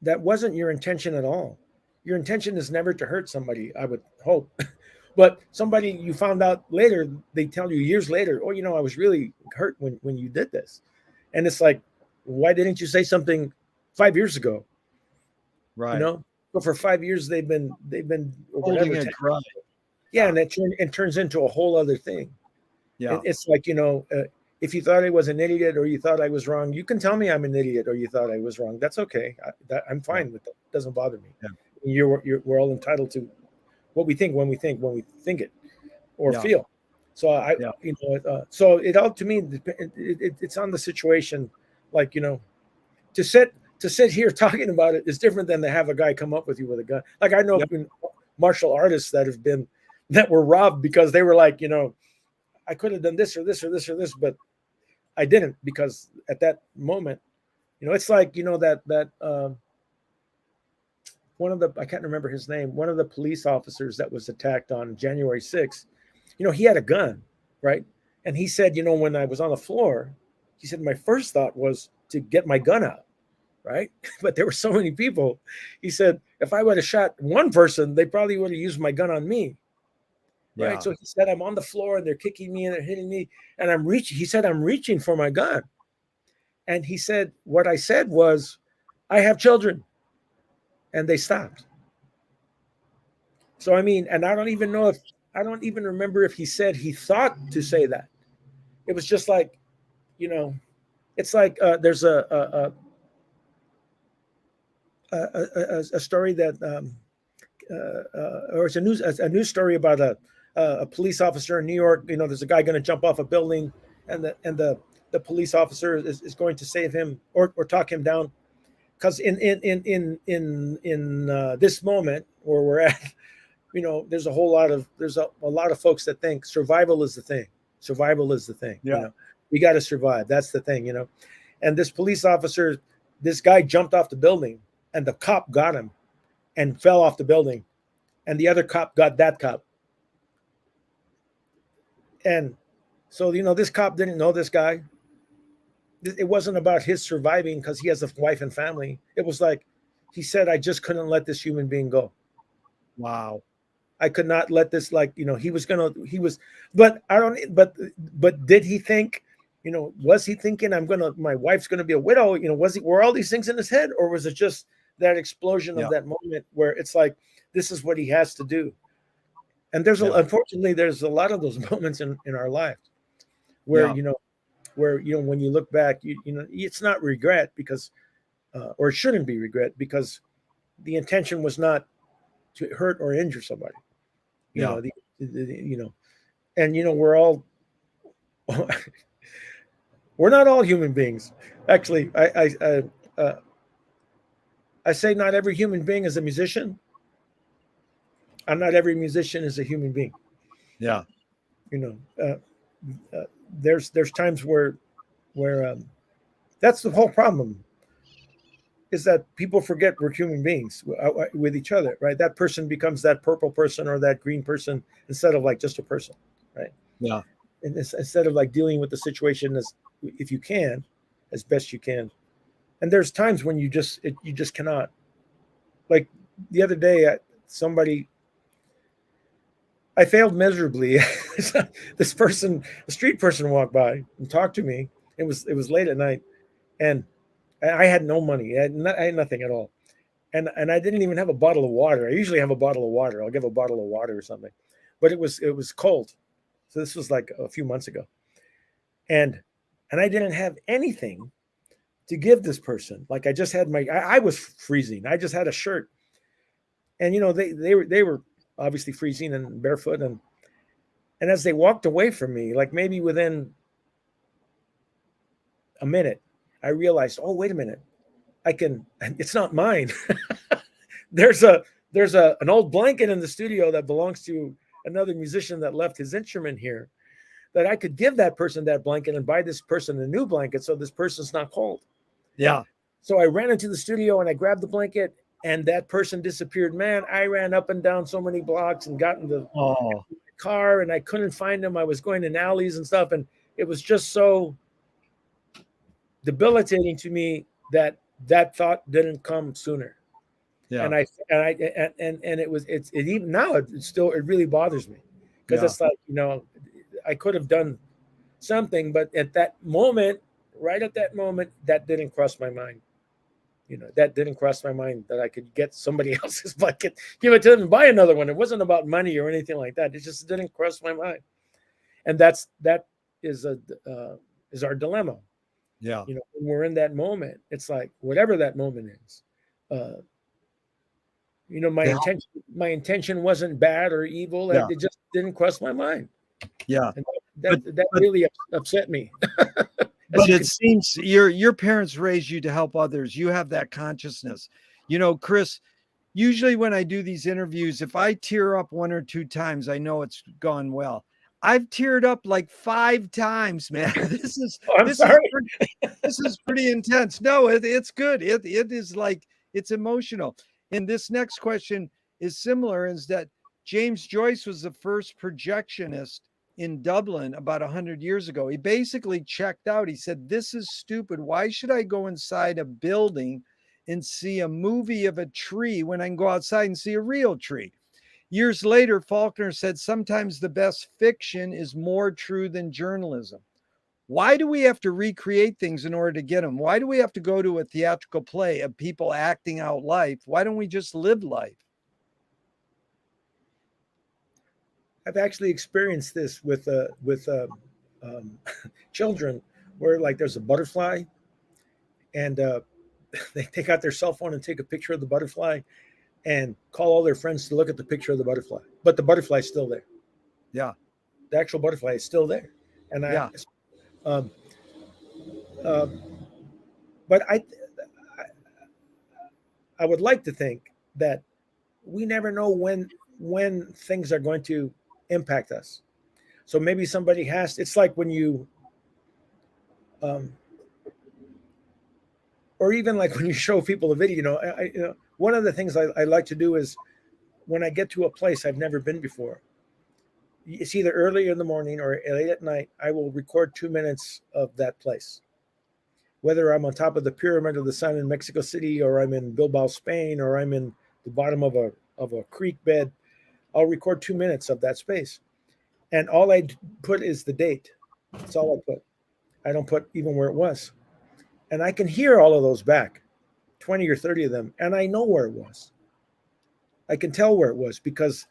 that wasn't your intention at all. Your intention is never to hurt somebody, I would hope. But somebody you found out later, they tell you years later, oh, I was really hurt when you did this. And it's like, why didn't you say something 5 years ago? Right. But for 5 years they've been or Holding whatever. a grudge. Yeah, and it turns into a whole other thing. Yeah. It's like, if you thought I was an idiot or you thought I was wrong, you can tell me I'm an idiot or you thought I was wrong. That's okay. I'm fine with that. It doesn't bother me. Yeah. We're all entitled to what we think when we think it or Yeah. feel. So Yeah. So it all, to me, it's on the situation. Like, to sit here talking about it is different than to have a guy come up with you with a gun. Like, I know Yep. martial artists that were robbed because they were like, I could have done this or this or this or this, but I didn't, because at that moment, it's like, one of the, I can't remember his name, one of the police officers that was attacked on January 6th, he had a gun, right? And he said, when I was on the floor, he said, my first thought was to get my gun out, right? But there were so many people. He said, if I would have shot one person, they probably would have used my gun on me, right? Yeah. So he said, I'm on the floor and they're kicking me and they're hitting me. And he said, I'm reaching for my gun. And he said, what I said was, I have children. And they stopped. So, I mean, and I don't even remember if he said he thought to say that. It was just like, it's like there's a story that, or it's a news story about a police officer in New York. There's a guy going to jump off a building, and the police officer is going to save him or talk him down. Because in this moment where we're at, there's a lot of folks that think survival is the thing. Survival is the thing. Yeah. We got to survive. That's the thing. And this police officer, this guy jumped off the building, and the cop got him, and fell off the building, and the other cop got that cop. And so this cop didn't know this guy. It wasn't about his surviving because he has a wife and family. It was like he said, I just couldn't let this human being go. Wow. I could not let this, but did he think, was he thinking my wife's going to be a widow? Were all these things in his head, or was it just that explosion of that moment where it's like, this is what he has to do? And unfortunately, there's a lot of those moments in our lives where, when you look back, it's not regret because, or it shouldn't be regret because the intention was not to hurt or injure somebody. And we're all, we're not all human beings. Actually, I say not every human being is a musician, and not every musician is a human being. Yeah. There's times where that's the whole problem, is that people forget we're human beings with each other, right? That person becomes that purple person or that green person instead of like just a person, right? Yeah. And instead of like dealing with the situation if you can, as best you can. And there's times when you just cannot. Like the other day, I failed miserably. This person, a street person, walked by and talked to me. It was late at night, and I had no money. I had nothing at all, and I didn't even have a bottle of water. I usually have a bottle of water. I'll give a bottle of water or something, but it was cold. So this was like a few months ago, and I didn't have anything to give this person. Like I just had I was freezing. I just had a shirt, and they were obviously freezing and barefoot, and as they walked away from me, like maybe within a minute, I realized, oh, wait a minute, it's not mine. there's an old blanket in the studio that belongs to another musician that left his instrument here, that I could give that person that blanket and buy this person a new blanket so this person's not cold. Yeah. So I ran into the studio and I grabbed the blanket, and that person disappeared. Man, I ran up and down so many blocks and got in the car, and I couldn't find him. I was going in alleys and stuff, and it was just so debilitating to me that thought didn't come sooner. Yeah. And it even now it really bothers me, because it's like, I could have done something, but at that moment, that didn't cross my mind. That didn't cross my mind that I could get somebody else's bucket, give it to them, and buy another one. It wasn't about money or anything like that. It just didn't cross my mind. And that is our dilemma. Yeah. When we're in that moment, it's like, whatever that moment is, my intention wasn't bad or evil. Yeah. It just didn't cross my mind. Yeah. And that really upset me. But it seems your parents raised you to help others. You have that consciousness. Chris, usually when I do these interviews, if I tear up 1 or 2 times, I know it's gone well. I've teared up like 5 times, man. This is pretty intense. No, it's good. It is like, it's emotional. And this next question is similar, is that James Joyce was the first projectionist in Dublin about 100 years ago. He basically checked out. He said, this is stupid. Why should I go inside a building and see a movie of a tree when I can go outside and see a real tree? Years later, Faulkner said, sometimes the best fiction is more true than journalism. Why do we have to recreate things in order to get them? Why do we have to go to a theatrical play of people acting out life? Why don't we just live life? I've actually experienced this with children, where like there's a butterfly, and they take out their cell phone and take a picture of the butterfly, and call all their friends to look at the picture of the butterfly, but the butterfly's still there. Yeah, the actual butterfly is still there, and yeah, um, uh, but I would like to think that we never know when things are going to impact us. So maybe somebody has. It's like when you, or even like when you show people a video. One of the things I like to do is when I get to a place I've never been before. It's either early in the morning or late at night. I will record 2 minutes of that place. Whether I'm on top of the Pyramid of the Sun in Mexico City, or I'm in Bilbao, Spain, or I'm in the bottom of a creek bed, I'll record 2 minutes of that space. And all I put is the date. That's all I put. I don't put even where it was. And I can hear all of those back, 20 or 30 of them, and I know where it was. I can tell where it was because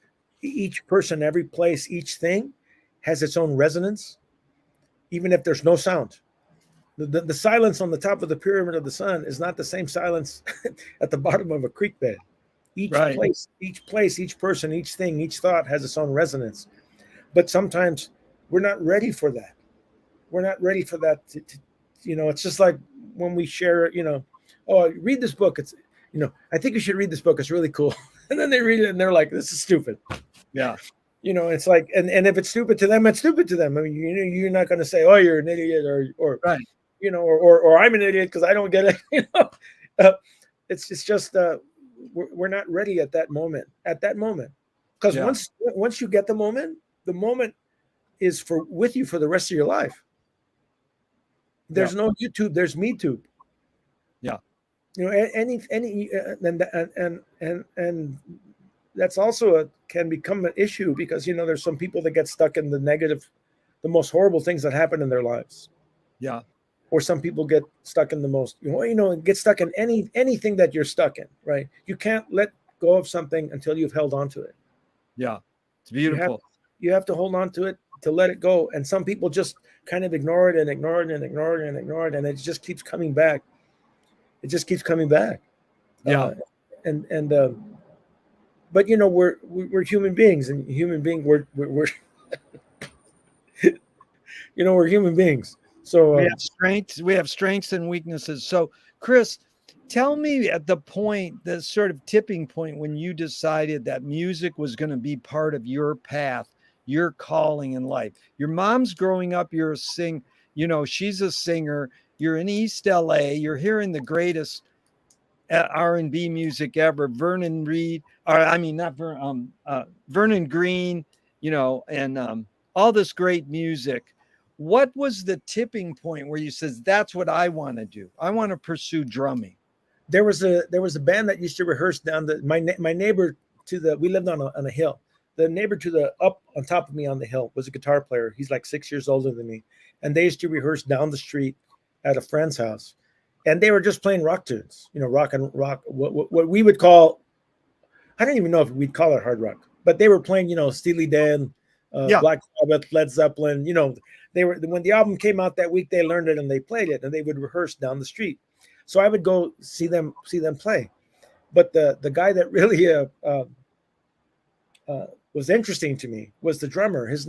each person, every place, each thing has its own resonance, even if there's no sound. The silence on the top of the Pyramid of the Sun is not the same silence at the bottom of a creek bed. Each place, each person, each thing, each thought has its own resonance. But sometimes we're not ready for that. We're not ready for that. It's just like when we share, oh, read this book. It's, I think you should read this book. It's really cool. And then they read it and they're like, this is stupid. Yeah. It's like, and if it's stupid to them, it's stupid to them. I mean, you're not going to say, oh, you're an idiot, or right. Or I'm an idiot because I don't get it. It's just we're not ready at that moment. Because once you get the moment is with you for the rest of your life. There's no YouTube. There's MeTube. Yeah. Any and that's also can become an issue because there's some people that get stuck in the negative, the most horrible things that happen in their lives. Yeah. Or some people get stuck in the most, get stuck in anything that you're stuck in, right? You can't let go of something until you've held on to it. Yeah, it's beautiful. You have to hold on to it to let it go. And some people just kind of ignore it, and it just keeps coming back. It just keeps coming back. Yeah. But we're human beings, and human beings we're we're human beings. So we have strengths and weaknesses. So Chris, tell me at the sort of tipping point when you decided that music was going to be part of your path, your calling in life. Your mom's growing up, you're she's a singer, you're in East LA, you're hearing the greatest R&B music ever, Vernon Green, and all this great music. What was the tipping point where you says, that's what I want to do? I want to pursue drumming. There was a band that used to rehearse down my neighbor we lived on a hill. The neighbor up on top of me on the hill was a guitar player. He's like 6 years older than me. And they used to rehearse down the street at a friend's house. And they were just playing rock tunes, rock, what we would call, I don't even know if we'd call it hard rock, but they were playing, Steely Dan, Black Sabbath, Led Zeppelin, they were, when the album came out that week, they learned it and they played it, and they would rehearse down the street. So I would go see them play. But the guy that really was interesting to me was the drummer. He's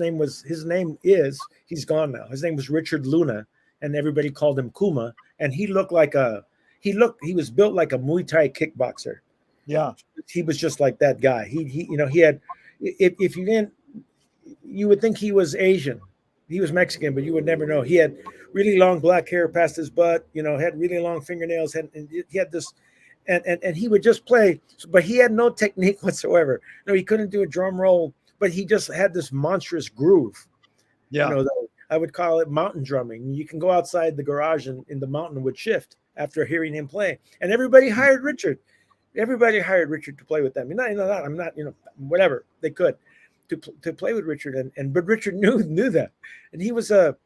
gone now. His name was Richard Luna, and everybody called him Kuma. And he was built like a Muay Thai kickboxer. Yeah. He was just like that guy. He had, if you didn't, you would think he was Asian. He was Mexican, but you would never know. He had really long black hair past his butt, had really long fingernails. He had this, and he would just play, but he had no technique whatsoever. No, he couldn't do a drum roll, but he just had this monstrous groove. You Yeah. know, I would call it mountain drumming. You can go outside the garage and in the mountain would shift after hearing him play, and everybody hired Richard. Everybody hired Richard to play with them. I'm not, whatever they could to play with Richard, but Richard knew that, and he was so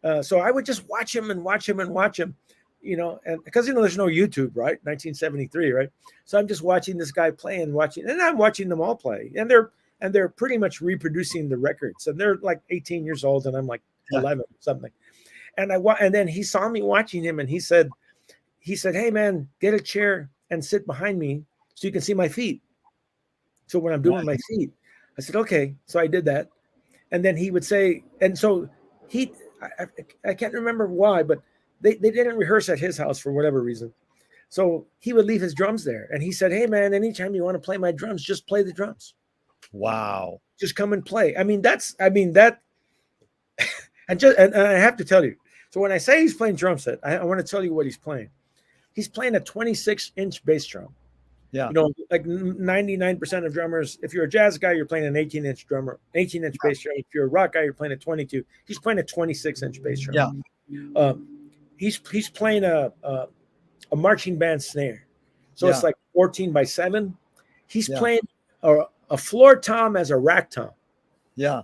I would just watch him and watch him and watch him, and because there's no YouTube, right? 1973, right? So I'm just watching this guy play and I'm watching them all play, and they're pretty much reproducing the records, and they're like 18 years old, and I'm like 11 something, and then he saw me watching him, and he said, "Hey man, get a chair and sit behind me so you can see my feet." So when I'm doing my feet, I said, "Okay." So I did that, and then he would say, and so he, I can't remember why, but they didn't rehearse at his house for whatever reason. So he would leave his drums there, and he said, "Hey man, anytime you want to play my drums, just play the drums. Wow. Just come and play." I mean that, and I have to tell you. So when I say he's playing drum set, I want to tell you what he's playing. He's playing a 26-inch bass drum. Yeah. Like 99% of drummers, if you're a jazz guy, you're playing an 18-inch bass drum. If you're a rock guy, you're playing a 22. He's playing a 26-inch bass drum. Yeah. He's playing a marching band snare. So it's like 14 by 7. He's playing a floor tom as a rack tom. Yeah.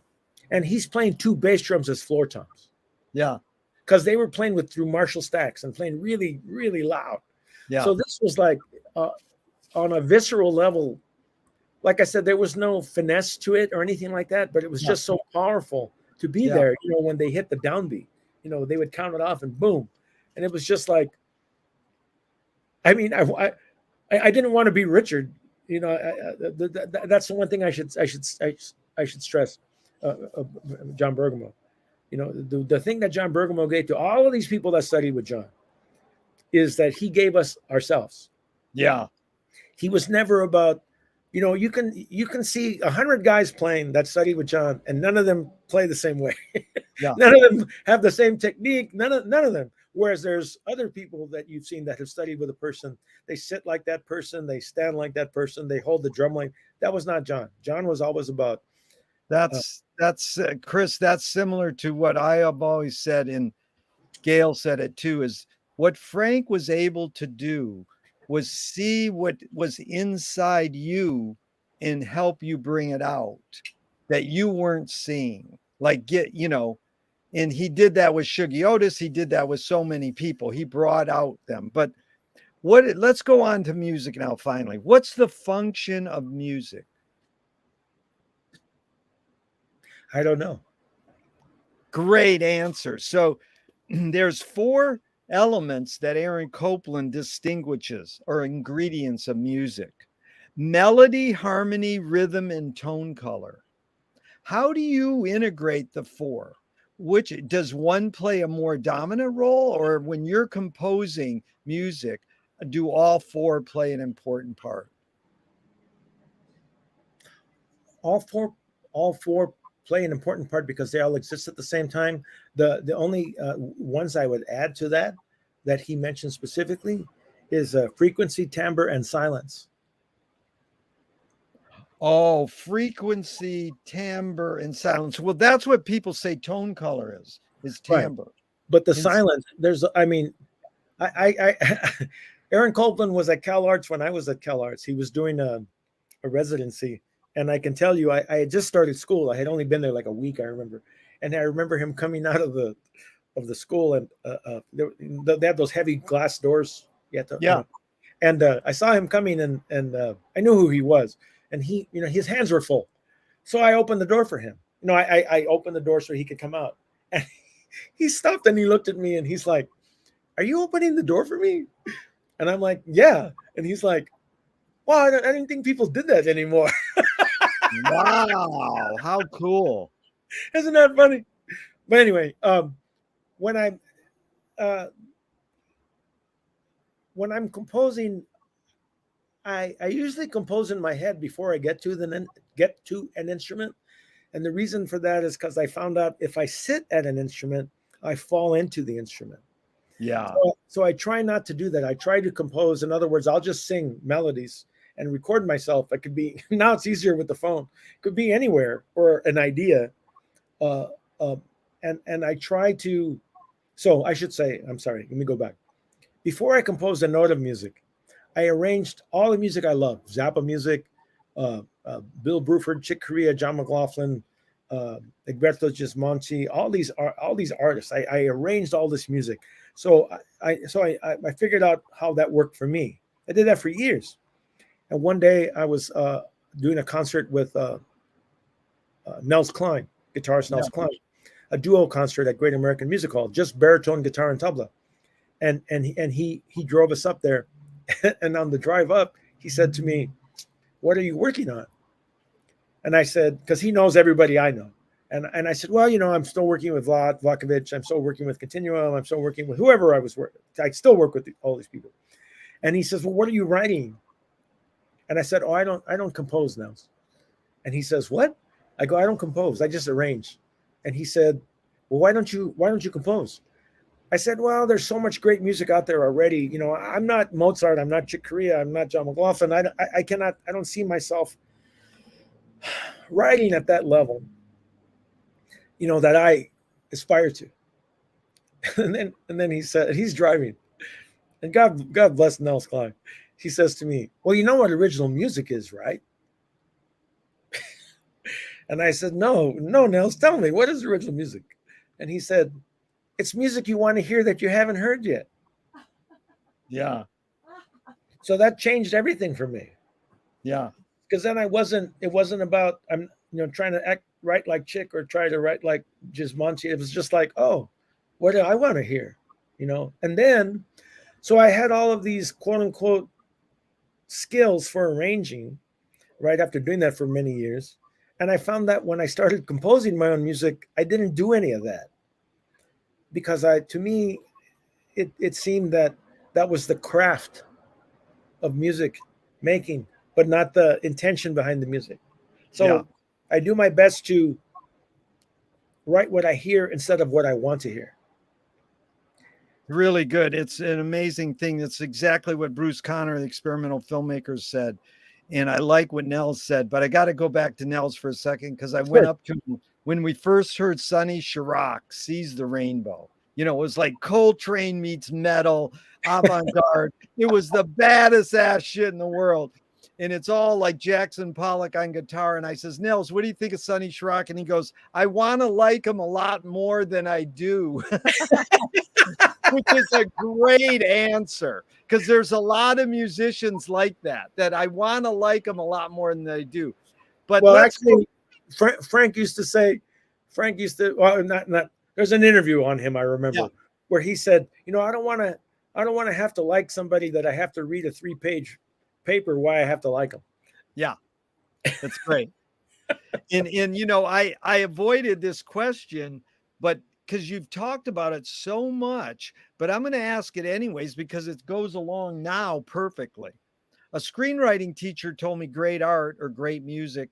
And he's playing 2 bass drums as floor toms. Yeah. Because they were playing through Marshall stacks and playing really, really loud. Yeah. So this was like on a visceral level. Like I said, there was no finesse to it or anything like that, but it was just so powerful to be there. When they hit the downbeat, they would count it off and boom, and it was just like, I mean, I didn't want to be Richard. That's the one thing I should stress. John Bergamo. The thing that John Bergamo gave to all of these people that studied with John is that he gave us ourselves. Yeah. He was never about, you can see 100 guys playing that studied with John, and none of them play the same way. Yeah. None of them have the same technique. None of them. Whereas there's other people that you've seen that have studied with a person. They sit like that person. They stand like that person. They hold the drum line. That was not John. John was always about. That's Chris. That's similar to what I have always said, and Gail said it too. Is what Frank was able to do was see what was inside you and help you bring it out that you weren't seeing. Like and he did that with Shuggy Otis. He did that with so many people. He brought out them. But let's go on to music now. Finally, what's the function of music? I don't know. Great answer. So there's 4 elements that Aaron Copland distinguishes, or ingredients of music: melody, harmony, rhythm, and tone color. How do you integrate the 4? Which does one play a more dominant role, or when you're composing music, do all 4 play an important part? All four play an important part because they all exist at the same time. The only ones I would add to that he mentioned specifically is frequency, timbre, and silence. Oh, frequency, timbre, and silence. Well, that's what people say tone color is timbre. Right. But the silence, I Aaron Copland was at Cal Arts when I was at Cal Arts. He was doing a residency. And I can tell you, I had just started school. I had only been there like a week, I remember. And I remember him coming out of the school, and they have those heavy glass doors. And I saw him coming, and I knew who he was. And he, his hands were full. So I opened the door for him. I opened the door so he could come out. And he stopped and he looked at me and he's like, "Are you opening the door for me?" And I'm like, "Yeah." And he's like, "Well, I didn't think people did that anymore." Wow, how cool. Isn't that funny? But anyway, when I'm composing, I usually compose in my head before I get to an instrument. And the reason for that is because I found out if I sit at an instrument, I fall into the instrument. Yeah. So I try not to do that. I try to compose. In other words, I'll just sing melodies and record myself. It could be now it's easier with the phone. It could be anywhere or an idea. Uh, uh, and I try to. So I should say, I'm sorry. Let me go back. Before I composed a note of music, I arranged all the music I love: Zappa music, Bill Bruford, Chick Corea, John McLaughlin, Egberto Gismonti, all these artists. I arranged all this music. So I figured out how that worked for me. I did that for years. And one day I was doing a concert with Nels Klein, guitarist Yeah. Nels Klein, a duo concert at Great American Music Hall, just baritone guitar and tabla. And he drove us up there, and on the drive up, he said to me, "What are you working on?" And I said, because he knows everybody I know. And I said, well, I'm still working with Vlakovic. I'm still working with Continuum. I'm still working with whoever I was working. I still work with all these people. And he says, well, what are you writing? And I said, oh, I don't compose now. And he says, what? I go, I don't compose. I just arrange. And he said, well, why don't you compose? I said, well, there's so much great music out there already. I'm not Mozart. I'm not Chick Corea. I'm not John McLaughlin. I don't see myself writing at that level, that I aspire to. And then he said, he's driving, and God bless Nels Klein. He says to me, well, you know what original music is, right? And I said, no, Nels, tell me, what is original music? And he said, it's music you want to hear that you haven't heard yet. Yeah. So that changed everything for me. Yeah. Because then it wasn't about I'm trying to write like Chick or try to write like Gismonti. It was just like, oh, what do I want to hear? And then so I had all of these quote unquote skills for arranging right after doing that for many years. And I found that when I started composing my own music, I didn't do any of that. Because to me, it seemed that was the craft of music making, but not the intention behind the music. So Yeah. I do my best to write what I hear instead of what I want to hear. Really good. It's an amazing thing. That's exactly what Bruce Conner, the experimental filmmaker, said. And I like what Nels said, but I got to go back to Nels for a second because I went up to when we first heard Sonny Chirac Seize the Rainbow. It was like Coltrane meets metal, avant-garde. It was the baddest ass shit in the world. And it's all like Jackson Pollock on guitar. And I says, Nels, what do you think of Sonny Chirac? And he goes, I want to like him a lot more than I do. Which is a great answer because there's a lot of musicians like that I want to like them a lot more than they do. But well, actually, Frank used to well, not there's an interview on him I remember where he said, I don't want to have to like somebody that I have to read a 3-page paper why I have to like them. Yeah, that's great. and I avoided this question, but because you've talked about it so much, but I'm going to ask it anyways because it goes along now perfectly. A screenwriting teacher told me great art or great music,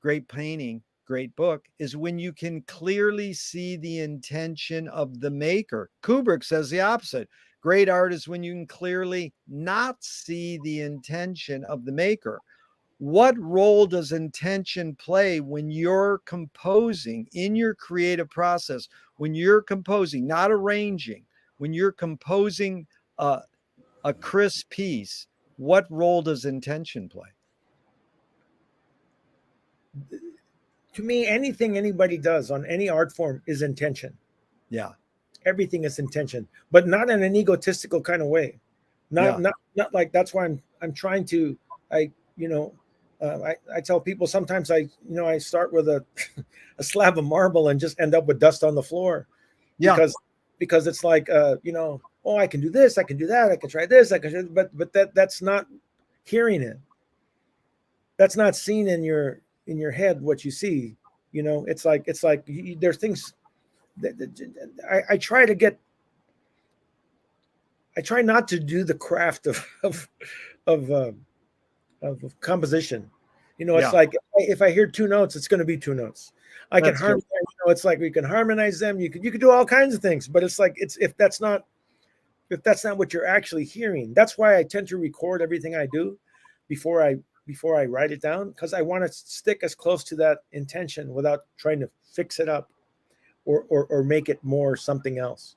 great painting, great book is when you can clearly see the intention of the maker. Kubrick says the opposite. Great art is when you can clearly not see the intention of the maker. What role does intention play when you're composing in your creative process? When you're composing, not arranging, when you're composing a crisp piece, what role does intention play? To me, anything anybody does on any art form is intention. Yeah. Everything is intention, but not in an egotistical kind of way. Not like that's why I'm trying to I tell people sometimes I start with a a slab of marble and just end up with dust on the floor because it's like oh, I can do this, I can do that, I can try this, but that's not hearing it. That's not seeing in your head what you see. It's like there's things that I try to get. I try not to do the craft of composition. It's like if I hear 2 notes, it's going to be 2 notes. I can harmonize. It's like we can harmonize them. You could do all kinds of things, but it's like if that's not if that's not what you're actually hearing. That's why I tend to record everything I do before I write it down, because I want to stick as close to that intention without trying to fix it up or make it more something else.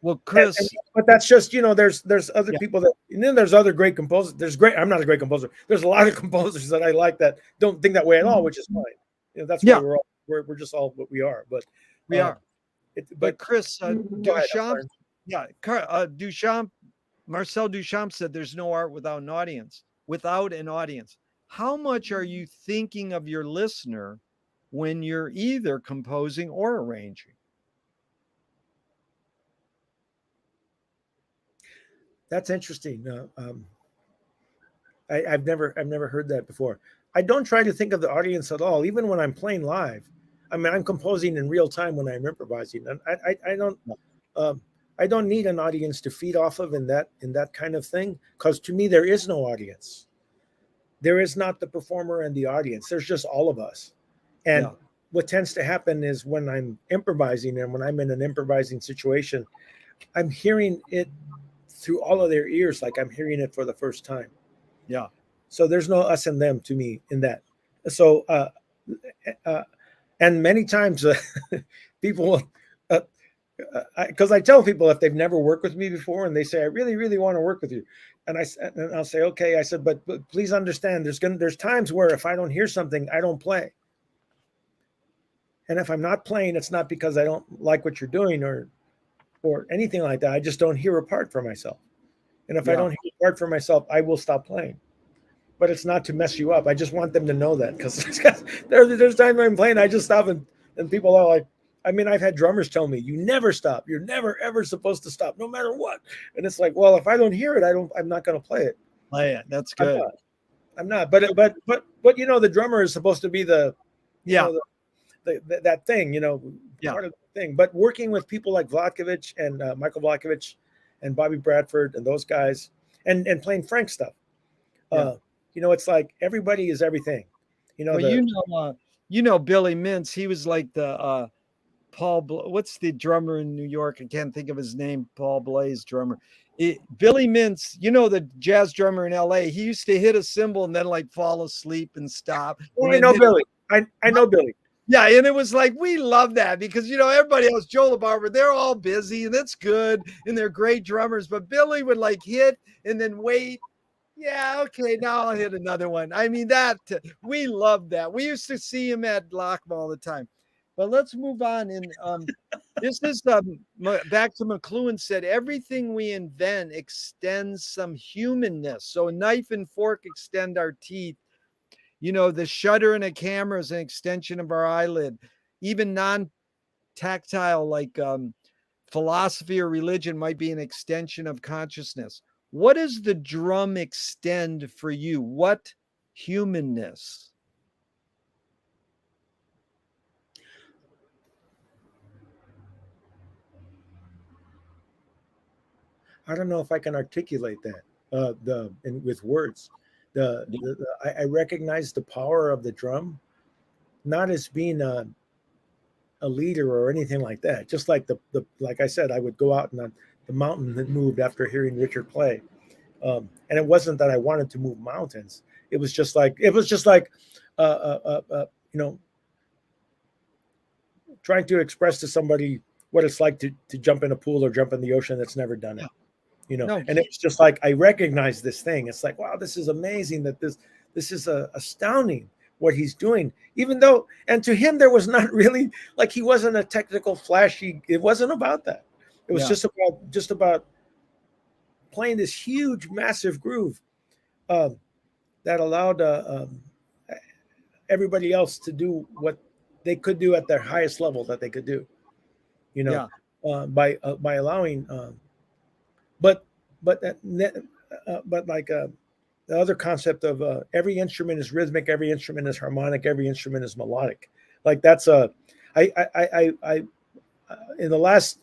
Well, Chris, but that's just, there's other yeah, people that, and then there's other great composers. I'm not a great composer. There's a lot of composers that I like that don't think that way at all, which is fine. That's why yeah, we're just all what we are. But we are. but But Chris, go ahead, I'm Duchamp, sorry. yeah, Duchamp, Marcel Duchamp said there's no art without an audience. Without an audience, how much are you thinking of your listener when you're either composing or arranging? That's interesting. I've never heard that before. I don't try to think of the audience at all, even when I'm playing live. I mean, I'm composing in real time when I'm improvising, and I don't need an audience to feed off of in that kind of thing, because to me there is no audience. There is not the performer and the audience. There's just all of us. And Yeah, what tends to happen is when I'm improvising and when I'm in an improvising situation, I'm hearing it through all of their ears, like I'm hearing it for the first time. yeah. So there's no us and them to me in that. So and many times people, because I tell people if they've never worked with me before and they say I really really want to work with you, and I'll say okay. I said, but please understand, there's times where if I don't hear something, I don't play. And if I'm not playing, it's not because I don't like what you're doing or anything like that. I just don't hear a part for myself. And if I Yeah. don't hear a part for myself, I will stop playing. But it's not to mess you up. I just want them to know that, because there's times when I'm playing, I just stop and people are like, I mean, I've had drummers tell me, you never stop. You're never ever supposed to stop, no matter what. And it's like, well, if I don't hear it, I'm not going to play it. Play it. That's I'm good. not. I'm not. But the drummer is supposed to be the, Yeah. that thing, Yeah. part of the thing. But working with people like Vlatkovich and Michael Vlatkovich and Bobby Bradford and those guys, and playing Frank stuff, Yeah. it's like everybody is everything. Well, Billy Mintz. He was like the what's the drummer in New York? I can't think of his name. Paul Blaze drummer. Billy Mintz, the jazz drummer in LA. He used to hit a cymbal and then like fall asleep and stop. Oh, And I then know Billy. I know Billy. Yeah, and it was like we love that because everybody else, Joe LaBarbera, they're all busy and that's good and they're great drummers, but Billy would like hit and then wait. Yeah, okay, now I'll hit another one. I mean, we love that. We used to see him at Lockma all the time. But let's move on. And this is back to McLuhan said, everything we invent extends some humanness. So a knife and fork extend our teeth. The shutter in a camera is an extension of our eyelid. Even non-tactile, like philosophy or religion, might be an extension of consciousness. What does the drum extend for you? What humanness? I don't know if I can articulate that with words. I recognize the power of the drum, not as being a leader or anything like that. Just like like I said, I would go out and the mountain that moved after hearing Richard play, and it wasn't that I wanted to move mountains. It was just like trying to express to somebody what it's like to jump in a pool or jump in the ocean that's never done it. No. And it's just like I recognize this thing. It's like, wow, this is amazing. That this is astounding what he's doing. Even though, and to him, there was not really like he wasn't a technical flashy. It wasn't about that. It was just about playing this huge, massive groove that allowed everybody else to do what they could do at their highest level that they could do. By allowing. But like the other concept of every instrument is rhythmic, every instrument is harmonic, every instrument is melodic. Like that's I in the last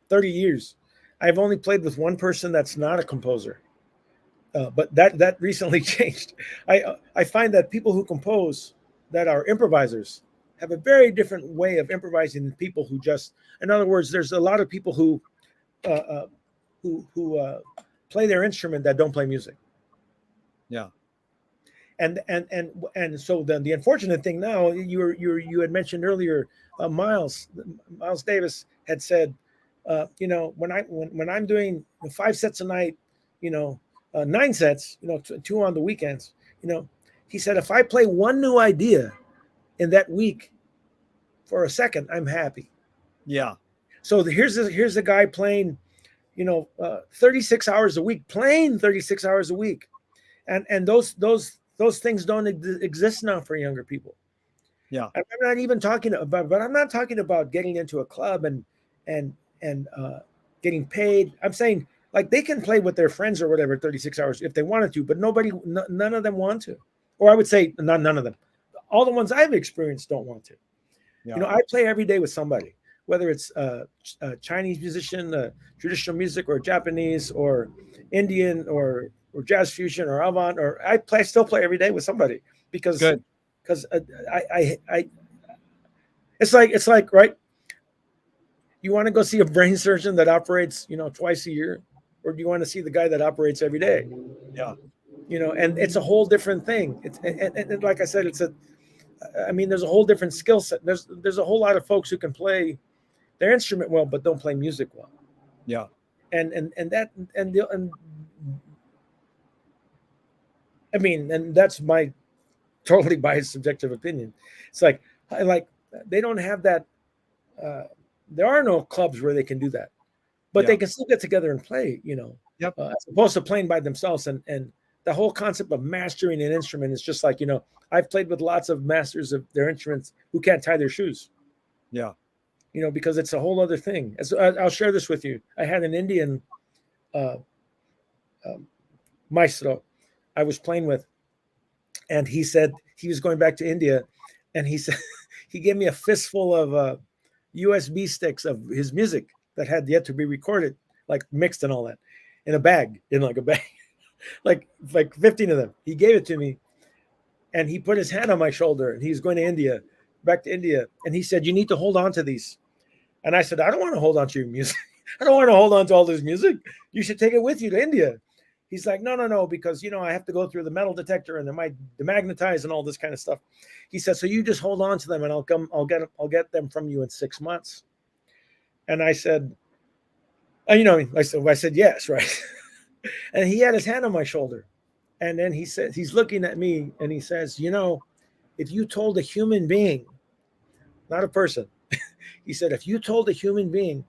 30 years, I've only played with one person that's not a composer, but that recently changed. I find that people who compose that are improvisers have a very different way of improvising than people who just, in other words, there's a lot of people who uh, uh, who play their instrument that don't play music. Yeah. And so then the unfortunate thing now, you had mentioned earlier, Miles Davis had said, when I'm doing 5 sets a night, 9 sets, two on the weekends, he said, if I play one new idea in that week for a second, I'm happy. Yeah. So here's a guy playing 36 hours a week, playing 36 hours a week, and those things don't exist now for younger people. Yeah. I'm not even talking about, but I'm not talking about getting into a club and getting paid. I'm saying, like, they can play with their friends or whatever 36 hours if they wanted to, but none of them want to. Or I would say none of them. All the ones I've experienced don't want to. Yeah. I play every day with somebody, whether it's a Chinese musician, traditional music, or Japanese, or Indian, or jazz fusion, or avant, or I still play every day with somebody because Good. I it's like, right, you want to go see a brain surgeon that operates twice a year, or do you want to see the guy that operates every day? Yeah. And it's a whole different thing. It's and like I said, there's a whole different skill set. There's a whole lot of folks who can play their instrument well but don't play music well. Yeah. And and that's my totally biased subjective opinion. It's like they don't have that. There are no clubs where they can do that, but Yeah. they can still get together and play. Yep. As opposed to playing by themselves. And the whole concept of mastering an instrument is just like, I've played with lots of masters of their instruments who can't tie their shoes. Yeah. Because it's a whole other thing. I'll share this with you. I had an Indian uh, maestro I was playing with, and he said he was going back to India, and he said he gave me a fistful of USB sticks of his music that had yet to be recorded, like mixed and all that, in a bag, like 15 of them. He gave it to me, and he put his hand on my shoulder, and he's going to India, back to India, and he said, "You need to hold on to these." And I said, "I don't want to hold on to your music. I don't want to hold on to all this music. You should take it with you to India." He's like, no, because I have to go through the metal detector and they might demagnetize and all this kind of stuff. He said, "So you just hold on to them, and I'll get them from you in 6 months." And I said, I said yes, right. And he had his hand on my shoulder, and then he said, he's looking at me, and he says, "If you told a human being, not a person," he said, "if you told a human being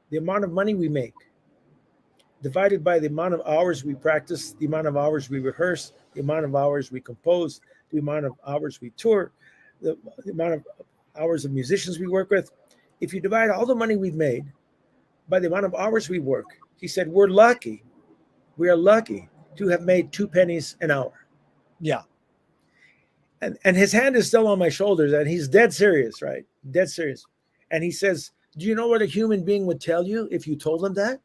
the amount of money we make divided by the amount of hours we practice, the amount of hours we rehearse, the amount of hours we compose, the amount of hours we tour, the amount of hours of musicians we work with, if you divide all the money we've made by the amount of hours we work," he said, "we're lucky. We are lucky to have made 2 pennies an hour." Yeah. And his hand is still on my shoulders, and he's dead serious, right? Dead serious. And he says, "Do you know what a human being would tell you if you told them that?"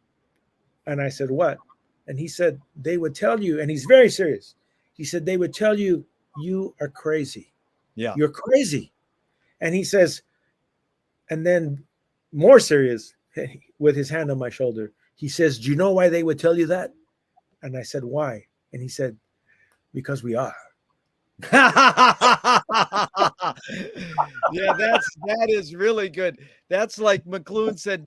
And I said, "What?" And he said, "They would tell you," and he's very serious. He said, "They would tell you, you are crazy. Yeah. You're crazy." And he says, and then more serious, with his hand on my shoulder, he says, "Do you know why they would tell you that?" And I said, "Why?" And he said, "Because we are." Yeah, that is really good. That's like McLuhan said,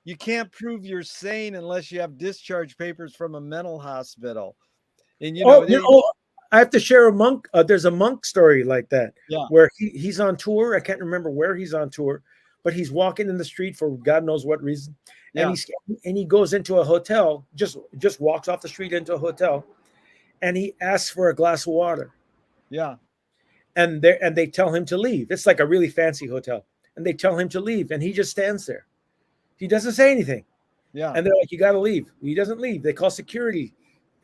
you can't prove you're sane unless you have discharge papers from a mental hospital. And I have to share a monk. There's a monk story like that, yeah, where he's on tour. I can't remember where he's on tour, but he's walking in the street for God knows what reason, and yeah, he goes into a hotel. Just walks off the street into a hotel, and he asks for a glass of water, yeah, and they tell him to leave. It's like a really fancy hotel, and they tell him to leave, and he just stands there. He doesn't say anything. yeah, And they're like, "You got to leave." He doesn't leave. They call security,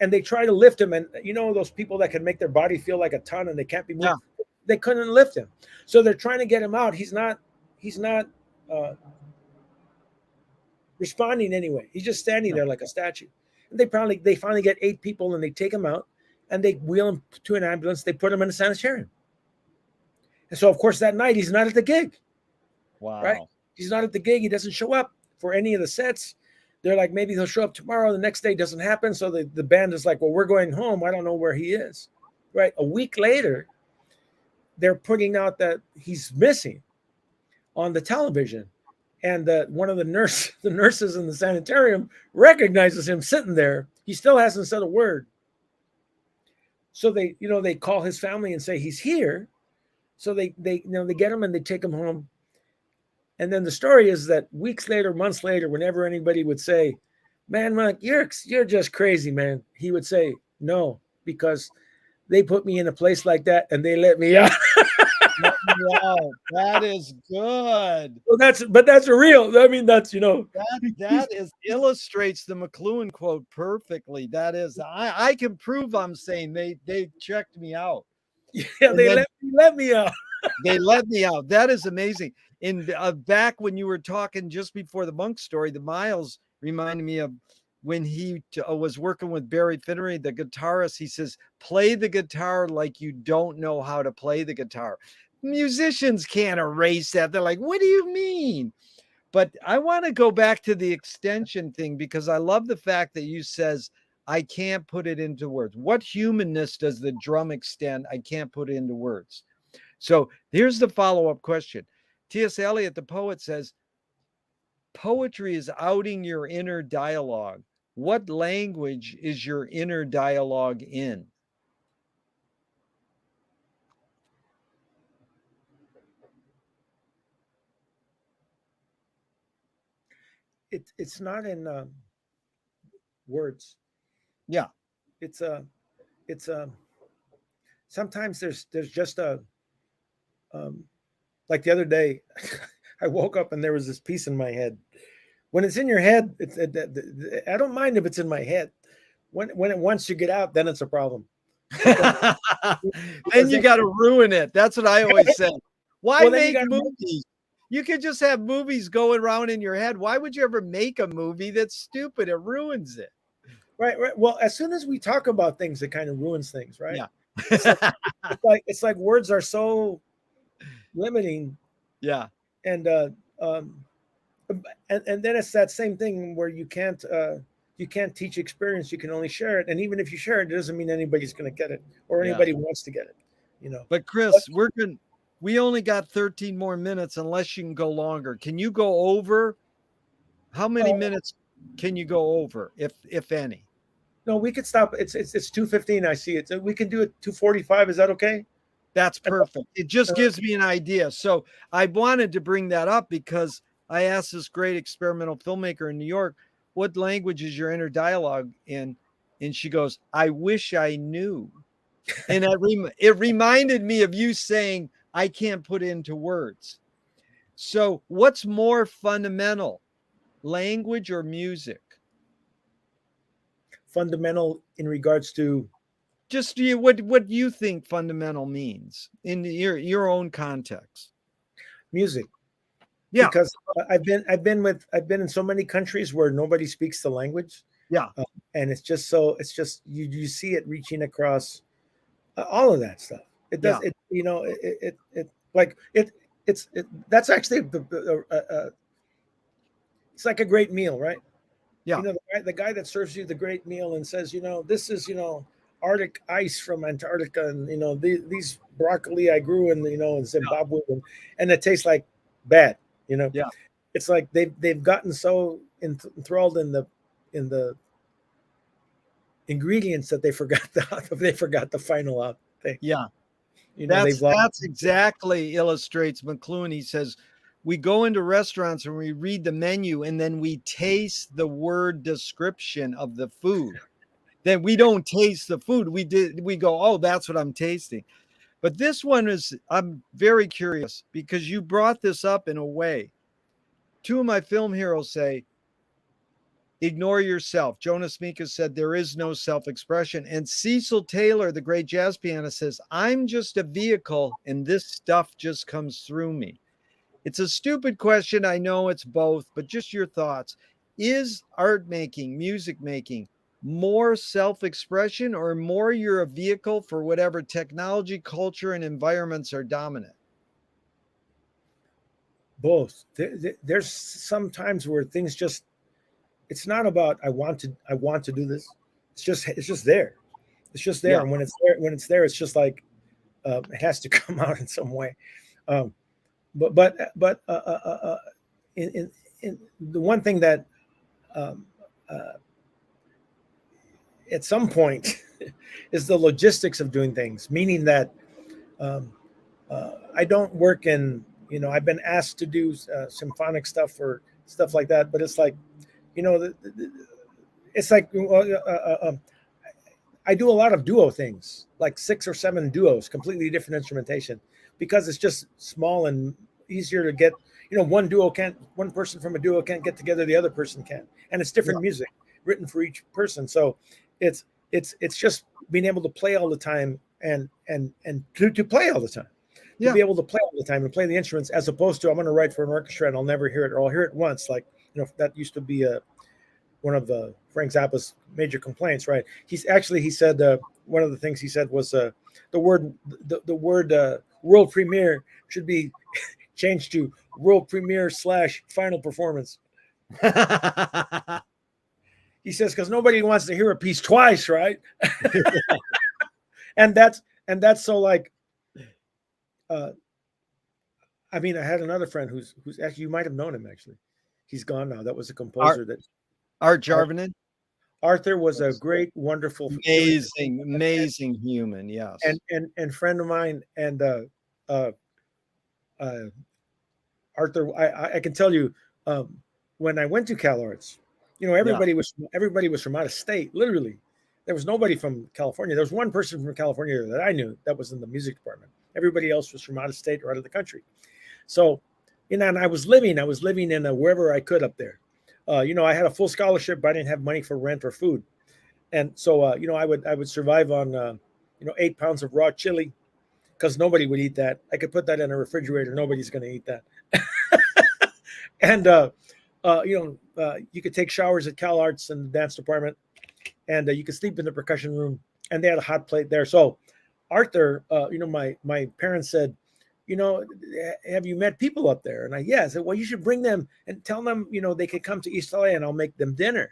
and they try to lift him. And those people that can make their body feel like a ton and they can't be moved. yeah, They couldn't lift him, so they're trying to get him out. He's not uh, responding anyway. He's just standing yeah, there like a statue. And they finally get 8 people, and they take him out, and they wheel him to an ambulance. They put him in a sanitarium. And so, of course, that night he's not at the gig, right? Wow. He's not at the gig. He doesn't show up for any of the sets. They're like, maybe he'll show up tomorrow. The next day doesn't happen. So the band is like, well, we're going home. I don't know where he is. Right. A week later, they're putting out that he's missing on the television. And one of the nurses in the sanitarium recognizes him sitting there. He still hasn't said a word. So they call his family and say he's here. So they get him and they take him home. And then the story is that weeks later, months later, whenever anybody would say, "Man, Mike, you're just crazy, man," he would say, "No, because they put me in a place like that and they let me out." Wow, that is good. Well, that's a real. I mean, that's That is illustrates the McLuhan quote perfectly. That is, I can prove I'm saying they checked me out. Yeah, And they then let me out. they let me out. That is amazing. In back when you were talking just before the monk story, the Miles reminded me of when he was working with Barry Finnery, the guitarist. He says, "Play the guitar like you don't know how to play the guitar." Musicians can't erase that. They're like, "What do you mean?" But I want to go back to the extension thing because I love the fact that you says I can't put it into words. What humanness does the drum extend? I can't put it into words. So here's the follow-up question. T.S. Eliot, the poet, says, poetry is outing your inner dialogue. What language is your inner dialogue in? It's not in words. Yeah. It's it's sometimes there's just a um, like the other day, I woke up and there was this piece in my head. When it's in your head, I don't mind if it's in my head. When once you get out, then it's a problem. Because, Then because you then, got to ruin it. That's what I always say. Why well, then you make got to movies? You could just have movies going around in your head. Why would you ever make a movie that's stupid? It ruins it. right. Well, as soon as we talk about things, it kind of ruins things, right? Yeah. It's like it's like words are so limiting, Yeah. and um, and then it's that same thing where you can't teach experience, you can only share it, and even if you share it, it doesn't mean anybody's going to get it or Yeah. anybody wants to get it, But but Chris, we only got 13 more minutes unless you can go longer. Can you go over? How many oh minutes can you go over, if any? no, we could stop. It's 2:15. I see it, so we can do it 2:45. Is that okay? That's And, perfect. It just gives me an idea. So I wanted to bring that up because I asked this great experimental filmmaker in New York, what language is your inner dialogue in? And she goes, I wish I knew. And it reminded me of you saying, I can't put into words. So what's more fundamental, language or music? fundamental in regards to Just what you think fundamental means in your own context. music, Yeah. because I've been in so many countries where nobody speaks the language, Yeah. and it's just you see it reaching across all of that stuff. It does Yeah. it, like that's actually it's like a great meal, right? Yeah. The guy that serves you the great meal and says, this is, Arctic ice from Antarctica, and these broccoli I grew in, in Zimbabwe, and it tastes like bad. You know, Yeah. it's like they've gotten so enthralled in the ingredients that they forgot the final out thing. Yeah. They've lost. That's exactly illustrates McLuhan. He says, we go into restaurants and we read the menu and then we taste the word description of the food. Then we don't taste the food. We go, oh, that's what I'm tasting. But this one is, I'm very curious because you brought this up in a way. Two of my film heroes say, ignore yourself. Jonas Mekas said there is no self-expression. And Cecil Taylor, the great jazz pianist, says, I'm just a vehicle and this stuff just comes through me. It's a stupid question. I know it's both, but just your thoughts. Is art making, music making, more self-expression or more you're a vehicle for whatever technology, culture, and environments are dominant? both. There's some times where things just, it's not about I want to do this. It's just there. It's just there. Yeah. And it's just like it has to come out in some way. Um, but in the one thing that um, uh, at some point is the logistics of doing things, meaning that um, I don't work in, I've been asked to do symphonic stuff or stuff like that, but it's like, it's like I do a lot of duo things, like 6 or 7 duos, completely different instrumentation, because it's just small and easier to get. One person from a duo can't get together, the other person can, and it's different music written for each person. So it's just being able to play all the time and to play all the time, to be able to play all the time and play the instruments, as opposed to I'm going to write for an orchestra and I'll never hear it, or I'll hear it once. Like, that used to be one of Frank Zappa's major complaints, right? He said one of the things he said was the word world premiere should be changed to world premiere / final performance. He says, because nobody wants to hear a piece twice, right? and that's so like, I mean, I had another friend who's actually, you might have known him actually. He's gone now. That was a composer Art Jarvinen. Arthur was a great, wonderful, amazing human. Yes. And friend of mine. And Arthur, I can tell you, when I went to Cal Arts, everybody was from out of state. Literally, there was nobody from California. There was one person from California that I knew that was in the music department. Everybody else was from out of state or out of the country. So, and I was living in wherever I could up there. I had a full scholarship, but I didn't have money for rent or food. And so, I would survive on, 8 pounds of raw chili, because nobody would eat that. I could put that in a refrigerator. Nobody's going to eat that. And, you could take showers at Cal Arts in the dance department, and you could sleep in the percussion room, and they had a hot plate there. So Arthur, my parents said, have you met people up there? And I said, well, you should bring them and tell them, they could come to East LA and I'll make them dinner.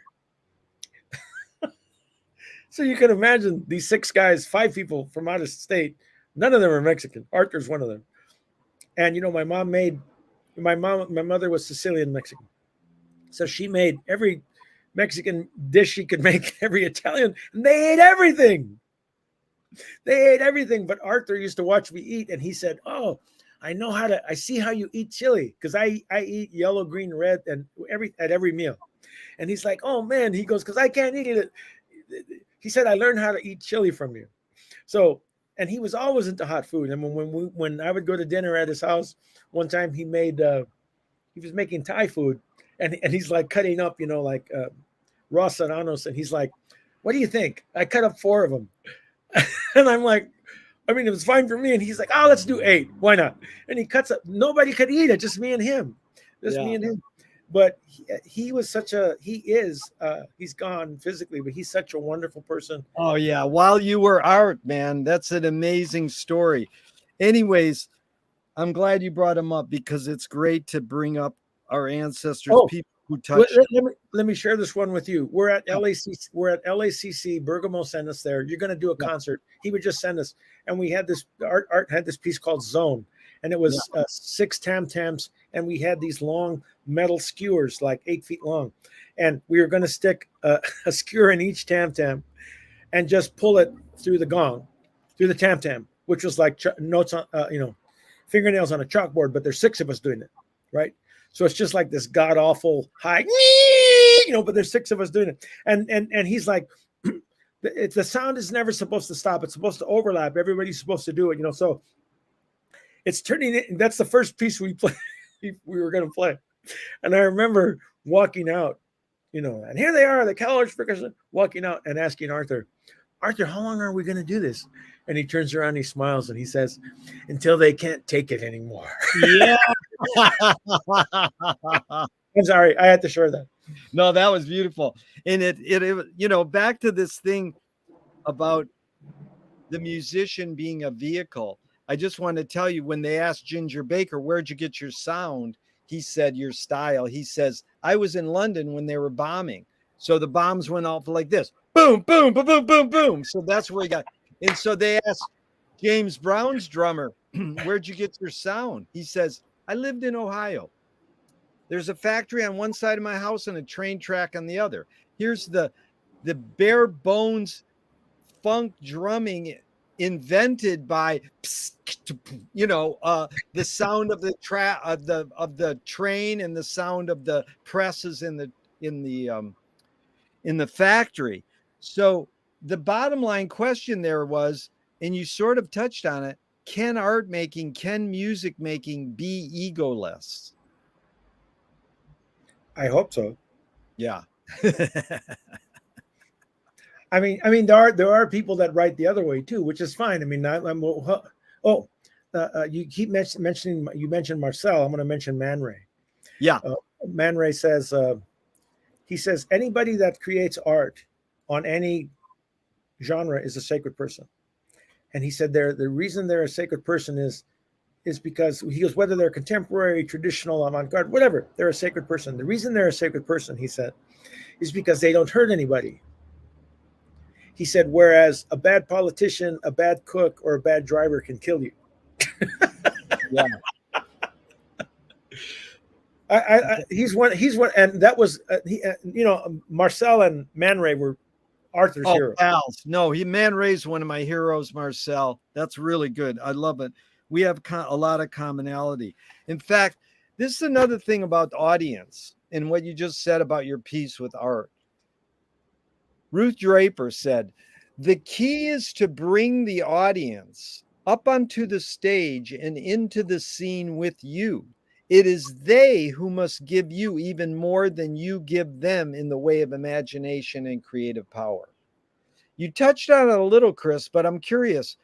So you can imagine these 6 guys, 5 people from out of state. None of them are Mexican. Arthur's one of them. And, my mother was Sicilian Mexican. So she made every Mexican dish she could make, every Italian, and they ate everything. But Arthur used to watch me eat, and he said, oh, I see how you eat chili, because I eat yellow, green, red, and at every meal. And he's like, oh man, he goes, because I can't eat it. He said, I learned how to eat chili from you. So, and he was always into hot food. And when I would go to dinner at his house, one time he was making Thai food, and he's like cutting up, raw serranos, and he's like, what do you think? I cut up 4 of them. And I'm like, I mean, it was fine for me. And he's like, oh, let's do 8. Why not? And he cuts up. Nobody could eat it. Just me and him. Me and him. But he's gone physically, but he's such a wonderful person. Oh yeah. While you were Art, man, that's an amazing story. Anyways, I'm glad you brought him up, because it's great to bring up our ancestors, people who touched. Let me share this one with you. We're at LACC. Bergamo sent us there. You're going to do a concert. He would just send us. And we had this, Art had this piece called Zone. And it was 6 tam-tams. And we had these long metal skewers, like 8 feet long. And we were going to stick a skewer in each tam-tam and just pull it through the gong, through the tam-tam, which was like notes on, fingernails on a chalkboard. But there's 6 of us doing it, right? So it's just like this god awful high, but there's 6 of us doing it. And he's like, the sound is never supposed to stop. It's supposed to overlap. Everybody's supposed to do it, So it's turning it. That's the first piece we play. We were going to play. And I remember walking out, and here they are, the Cal Arts percussion, walking out and asking Arthur, how long are we going to do this? And he turns around, he smiles, and he says, until they can't take it anymore. Yeah. I'm sorry, I had to share that. No, that was beautiful. And it back to this thing about the musician being a vehicle. I just want to tell you, when they asked Ginger Baker, where'd you get your sound? he said, your style. He says, I was in London when they were bombing. So the bombs went off like this, boom, boom, boom, boom, boom, boom. So that's where he got. And so they asked James Brown's drummer, where'd you get your sound? He says, I lived in Ohio. There's a factory on one side of my house and a train track on the other. Here's the bare bones funk drumming invented by the sound of the train and the sound of the presses in the factory. So the bottom line question there was, and you sort of touched on it, can music making be egoless? I hope so. Yeah. There are people that write the other way too, which is fine. I mean, you keep mentioning, you mentioned Marcel. I'm going to mention Man Ray. Yeah. Man Ray says, he says, anybody that creates art on any genre is a sacred person. And he said the reason they're a sacred person is because, he goes, whether they're contemporary, traditional, avant-garde, whatever, they're a sacred person. The reason they're a sacred person, he said, is because they don't hurt anybody. He said, whereas a bad politician, a bad cook, or a bad driver can kill you. Yeah. He's one, and that was, Marcel and Man Ray were Arthur's hero. Pals. No, Man Ray's one of my heroes, Marcel. That's really good. I love it. We have a lot of commonality. In fact, this is another thing about the audience and what you just said about your piece with art. Ruth Draper said, the key is to bring the audience up onto the stage and into the scene with you. It is they who must give you even more than you give them in the way of imagination and creative power. You touched on it a little, Chris, but I'm curious,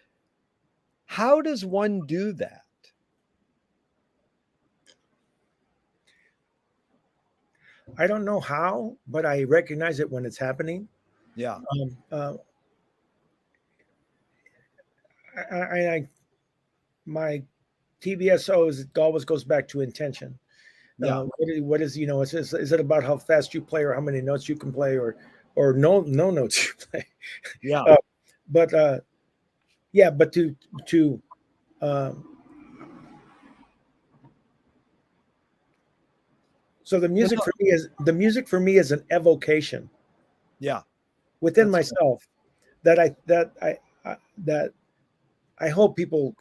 how does one do that? I don't know how, but I recognize it when it's happening. Yeah. My TBSO always goes back to intention. Yeah. What is is it about how fast you play or how many notes you can play or no notes you play? Yeah. But to so the music for me is an evocation. Yeah. Within myself that I hope people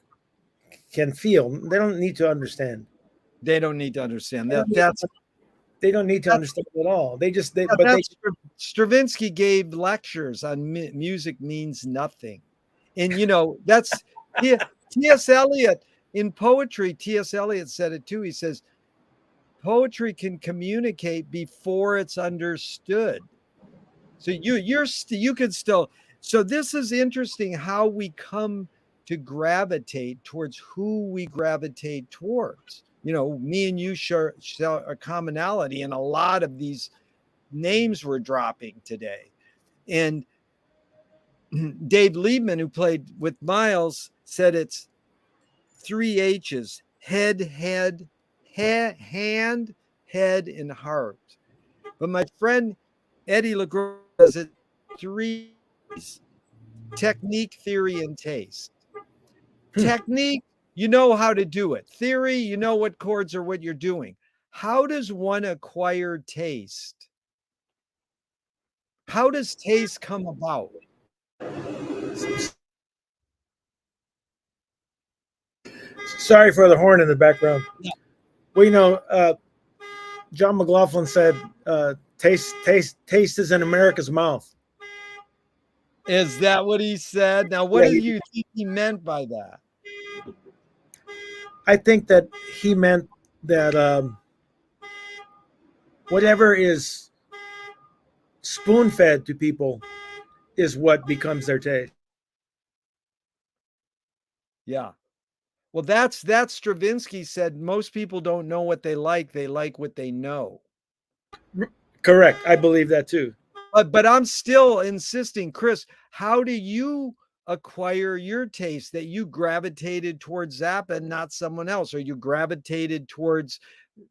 can feel. They don't need to understand. They don't need to understand that. They don't need to understand at all. Stravinsky gave lectures on music means nothing. And that's T.S. Eliot in poetry. T.S. Eliot said it too. He says, poetry can communicate before it's understood. So you could still. So this is interesting how we come to gravitate towards who we gravitate towards. Me and you share a commonality in a lot of these names we're dropping today. And Dave Liebman, who played with Miles, said it's 3 H's: head, hand, head, and heart. But my friend Eddie LeGros says it's 3 T's: technique, theory, and taste. Technique, you know how to do it. Theory, you know what chords are what you're doing. How does one acquire taste? How does taste come about? Sorry for the horn in the background. Yeah. Well, John McLaughlin said, taste is in America's mouth. Is that what he said? Now, what do you think he meant by that? I think that he meant that whatever is spoon-fed to people is what becomes their taste. Yeah. Well, that's Stravinsky said most people don't know what they like what they know. Correct. I believe that too. But I'm still insisting, Chris, how do you acquire your taste that you gravitated towards Zappa and not someone else? Or you gravitated towards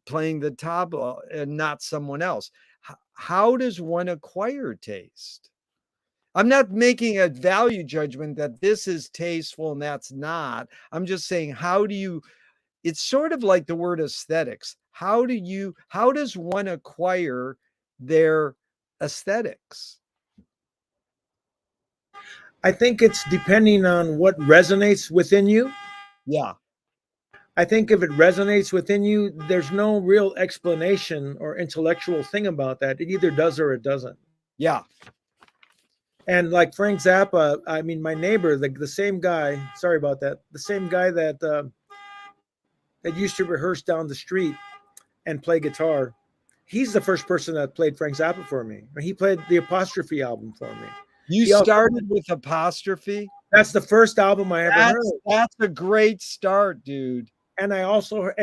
playing the tabla and not someone else. How does one acquire taste? I'm not making a value judgment that this is tasteful and that's not. I'm just saying, how do you, it's sort of like the word aesthetics. How does one acquire their aesthetics? I think it's depending on what resonates within you. Yeah. I think if it resonates within you, there's no real explanation or intellectual thing about that. It either does or it doesn't. Yeah. And like Frank Zappa, I mean, my neighbor, the same guy, sorry about that, the same guy that used to rehearse down the street and play guitar, he's the first person that played Frank Zappa for me. He played the Apostrophe album for me. You He also, started with Apostrophe. that's the first album I ever heard. That's a great start, dude. And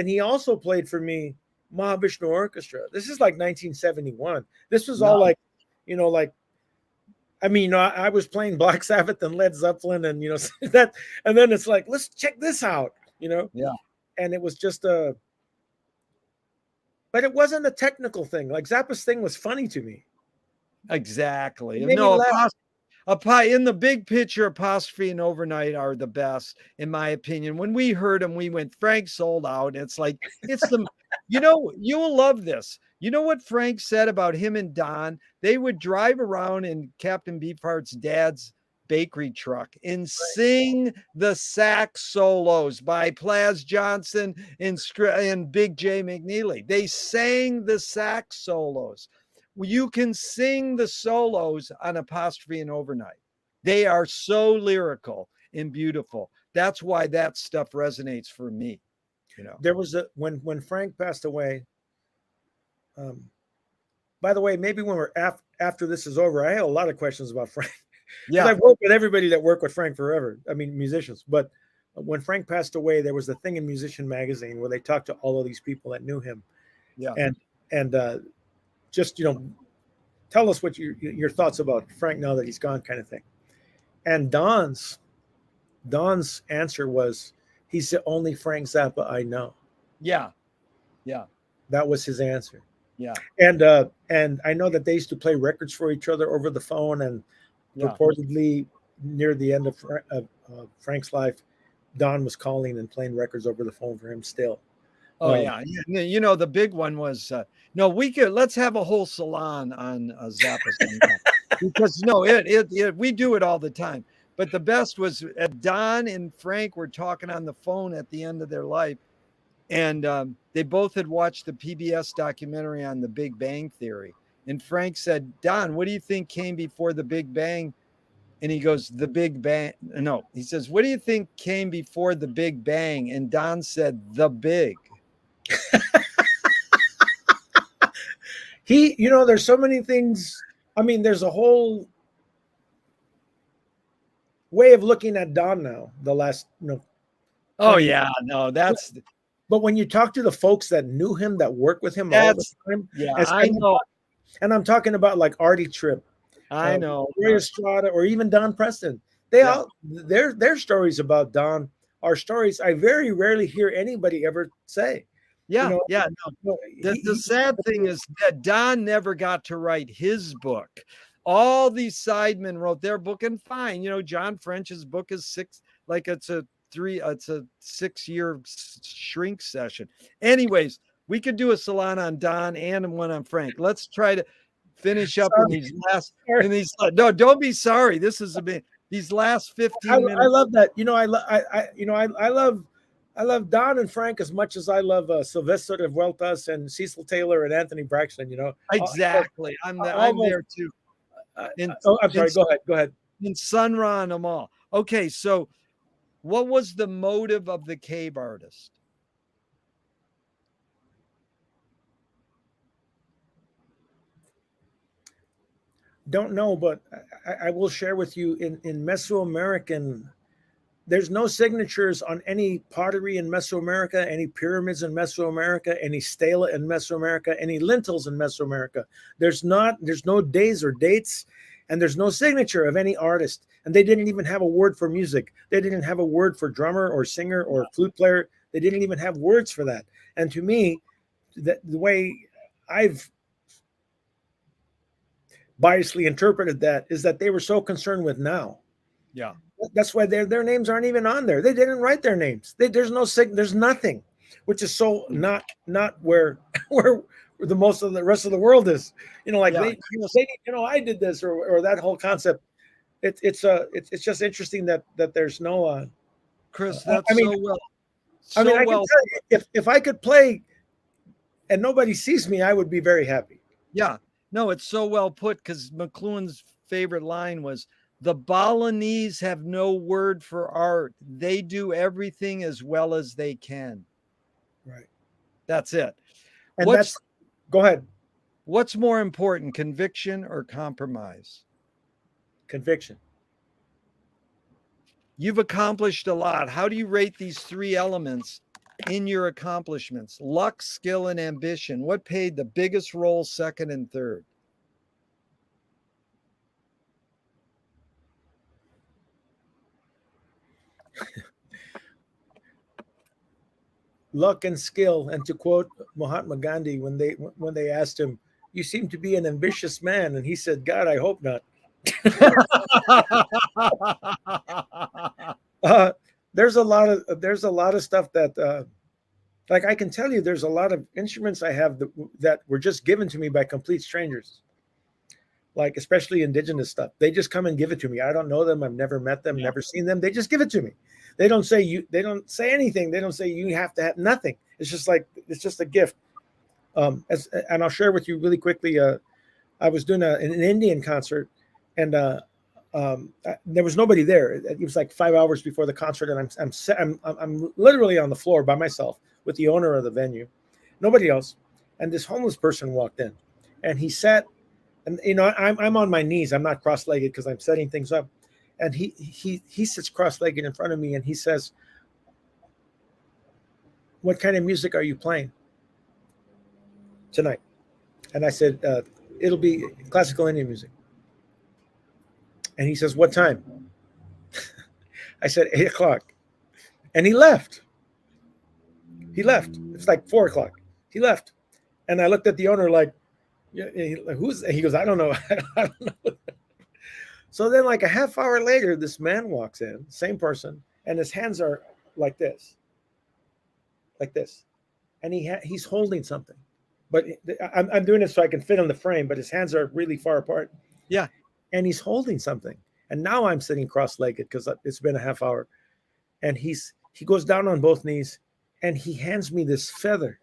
he also played for me Mahavishnu Orchestra. This is like 1971. This was all like, like, I mean, I was playing Black Sabbath and Led Zeppelin and, that, and then it's like, let's check this out, Yeah. And it was just but it wasn't a technical thing. Like Zappa's thing was funny to me. Exactly. It made me laugh. In the big picture, Apostrophe and Overnight are the best, in my opinion. When we heard them, we went, Frank sold out. It's like, it's the, you will love this. You know what Frank said about him and Don? They would drive around in Captain Beefheart's dad's bakery truck and sing the sax solos by Plaz Johnson and Big J McNeely. They sang the sax solos. You can sing the solos on Apostrophe and Overnight. They are so lyrical and beautiful. That's why that stuff resonates for me. There was when Frank passed away. By the way, maybe when we're after this is over, I had a lot of questions about Frank. Yeah, I've worked with everybody that worked with Frank forever. I mean, musicians. But when Frank passed away, there was a thing in Musician Magazine where they talked to all of these people that knew him. Yeah, and just tell us what your thoughts about Frank now that he's gone, kind of thing. And Don's answer was, he's the only Frank Zappa I know. Yeah. That was his answer. Yeah. And I know that they used to play records for each other over the phone, and purportedly near the end of Frank's life, Don was calling and playing records over the phone for him still. Oh yeah. The big one was let's have a whole salon on Zappa because we do it all the time. But the best was Don and Frank were talking on the phone at the end of their life, and they both had watched the PBS documentary on the Big Bang Theory. And Frank said, Don, what do you think came before the Big Bang? And he goes, the Big Bang. No, he says, what do you think came before the Big Bang? And Don said, the big. There's so many things. I mean, there's a whole way of looking at Don now. The last, Oh yeah, no, that's. But when you talk to the folks that knew him, that work with him all the time, I know. And I'm talking about like Artie Tripp, I know, Ray Estrada, or even Don Preston. They all their stories about Don are stories I very rarely hear anybody ever say. Yeah, The sad thing is that Don never got to write his book. All these sidemen wrote their book, and fine. John French's book is it's a 6-year shrink session. Anyways, we could do a salon on Don and one on Frank. Let's try to finish up in these last. No, don't be sorry. This is these last 15 minutes. I love that. I love Don and Frank as much as I love Sylvester de Vueltas and Cecil Taylor and Anthony Braxton. Exactly. I'm there too. I'm sorry. Go ahead. And Sun Ra and them all. Okay, so what was the motive of the cave artist? Don't know, but I will share with you in Mesoamerican, there's no signatures on any pottery in Mesoamerica, any pyramids in Mesoamerica, any stela in Mesoamerica, any lintels in Mesoamerica. There's no days or dates, and there's no signature of any artist. And they didn't even have a word for music. They didn't have a word for drummer or singer or flute player. They didn't even have words for that. And to me, that the way I've biasly interpreted that is that they were so concerned with now. Yeah. That's why their names aren't even on there. They didn't write their names. There's no there's nothing, which is so not where where the most of the rest of the world is. Like Yeah. I did this or that whole concept. It's just interesting that there's no. Chris, I that's mean, so I can well. tell you, if I could play and nobody sees me, I would be very happy. Yeah. No, it's so well put because McLuhan's favorite line was, the Balinese have no word for art. They do everything as well as they can. Right. That's it. And go ahead. What's more important, conviction or compromise? Conviction. You've accomplished a lot. How do you rate these three elements in your accomplishments? Luck, skill, and ambition. What paid the biggest role, second and third? Luck and skill. And to quote Mahatma Gandhi, when they asked him, "You seem to be an ambitious man," and he said, "God, I hope not." There's a lot of stuff that like I can tell you, there's a lot of instruments I have that were just given to me by complete strangers. Like especially indigenous stuff, they just come and give it to me. I don't know them. I've never met them, never seen them. They just give it to me. They don't say anything. They don't say you have to have nothing. It's just a gift. And I'll share with you really quickly. I was doing an Indian concert, and there was nobody there. It was like 5 hours before the concert, and I'm literally on the floor by myself with the owner of the venue, nobody else. And this homeless person walked in, and he sat, and I'm on my knees. I'm not cross-legged because I'm setting things up, and he sits cross-legged in front of me, and he says, "What kind of music are you playing tonight?" And I said, "It'll be classical Indian music." And he says, "What time?" I said, 8:00. And he left. It's like 4:00. He left. And I looked at the owner like, yeah, he goes, "I don't know." I don't know. So then like a half hour later, this man walks in, same person, and his hands are like this. And he's holding something. But I'm doing it so I can fit on the frame, but his hands are really far apart. Yeah. And he's holding something. And now I'm sitting cross-legged because it's been a half hour. And he goes down on both knees and he hands me this feather,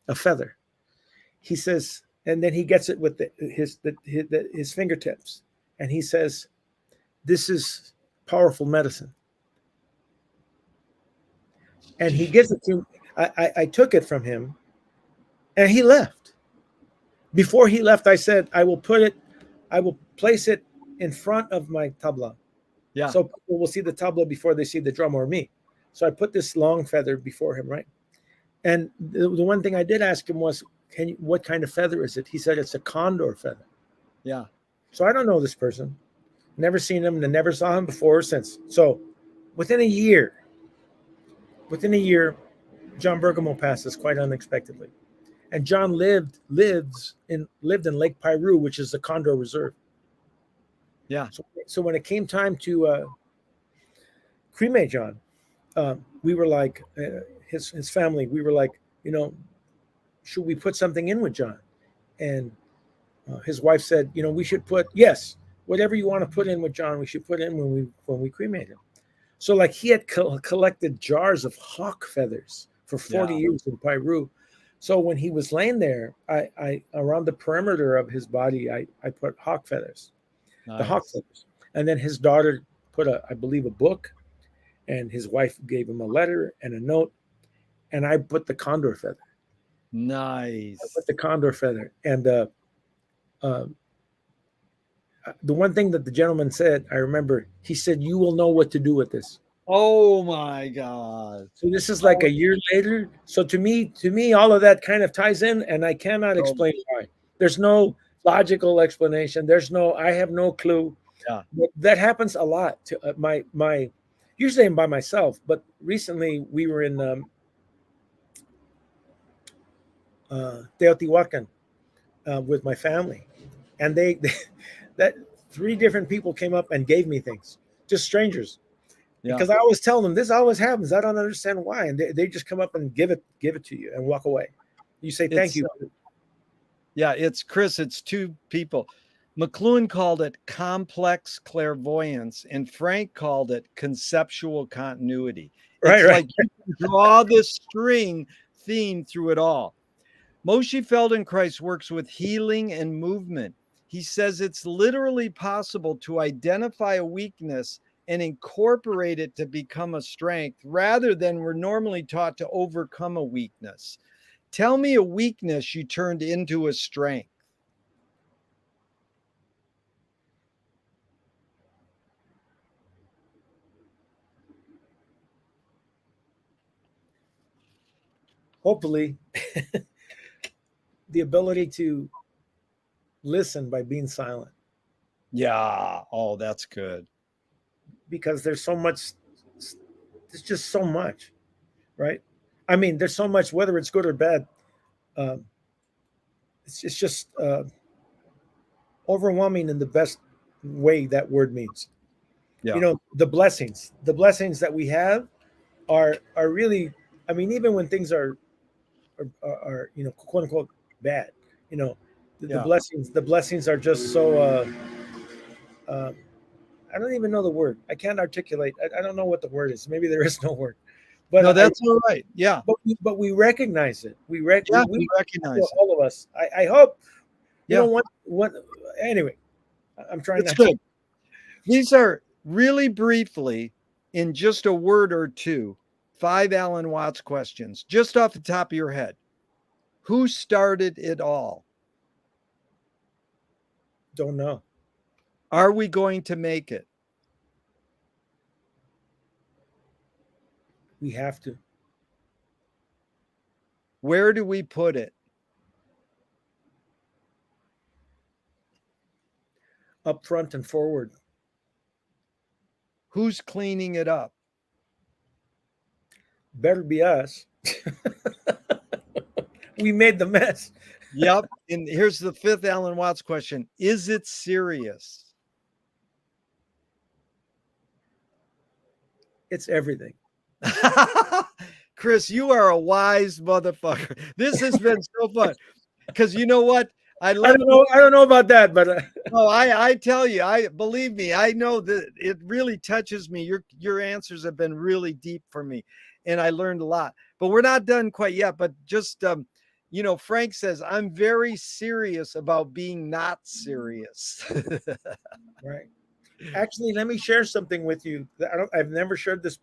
a feather. He says, and then he gets it with his fingertips. And he says, "This is powerful medicine." And he gives it to me. I took it from him and he left. Before he left, I said, I will place it in front of my tabla. Yeah. So people will see the tabla before they see the drum or me. So I put this long feather before him, right? And the one thing I did ask him was, what kind of feather is it? He said it's a condor feather. Yeah. So I don't know this person. Never seen him and never saw him before or since. So within a year, John Bergamo passes quite unexpectedly. And John lived in Lake Piru, which is the Condor Reserve. Yeah. So when it came time to cremate John, we were like, his family, we were like, should we put something in with John? And his wife said, we should put, yes, whatever you want to put in with John, we should put in when we cremate him. So like he had collected jars of hawk feathers for 40 years in Piru. So when he was laying there, I around the perimeter of his body, I put hawk feathers, the hawk feathers. And then his daughter put I believe a book, and his wife gave him a letter and a note, and I put the condor feather. Nice. I put the condor feather. And the one thing that the gentleman said, I remember, he said, "You will know what to do with this." Oh my God. So this is like a year later. So to me, all of that kind of ties in, and I cannot explain why. There's no logical explanation. I have no clue. Yeah. But that happens a lot to my usually I'm by myself, but recently we were in Teotihuacan with my family, and they that three different people came up and gave me things, just strangers, Yeah. because I always tell them this always happens. I don't understand why, and they just come up and give it to you and walk away. You say thank It's you. Yeah, it's Chris, it's two people. McLuhan called it complex clairvoyance, and Frank called it conceptual continuity. Right, It's right. like you can draw this string theme through it all. Moshe Feldenkrais works with healing and movement. He says it's literally possible to identify a weakness and incorporate it to become a strength rather than we're normally taught to overcome a weakness. Tell me a weakness you turned into a strength. Hopefully, the ability to listen by being silent, Yeah. Oh, that's good. because there's so much. There's just so much, right? I mean, there's so much, whether it's good or bad. Um, it's just overwhelming in the best way that word means. You Yeah. know, the blessings that we have are really. I mean, even when things are quote unquote bad, you know, Yeah. the blessings are just so. Uh, I don't even know the word. I can't articulate. I don't know what the word is. Maybe there is no word, but No, that's all right. Yeah. but we recognize it. Yeah. We You recognize it. all of us. I hope Yeah. one anyway. I'm trying It's not to. good. These are really briefly, in just a word or two, 5 Alan Watts questions, just off the top of your head. Who started it all? Don't know. Are we going to make it? We have to Where do we put it? up front and forward. Who's cleaning it up? Better be us. We made the mess. Yep. And here's the 5th Alan Watts question. Is it serious? It's everything. Chris, you are a wise motherfucker. This has been so fun. Because you know what? I I love don't know. I don't know about that, but Oh, I tell you, I believe me, I know that it really touches me. Your answers have been really deep for me, and I learned a lot. But we're not done quite yet. But just Frank says I'm very serious about being not serious. right. Actually, let me share something with you. I've never shared this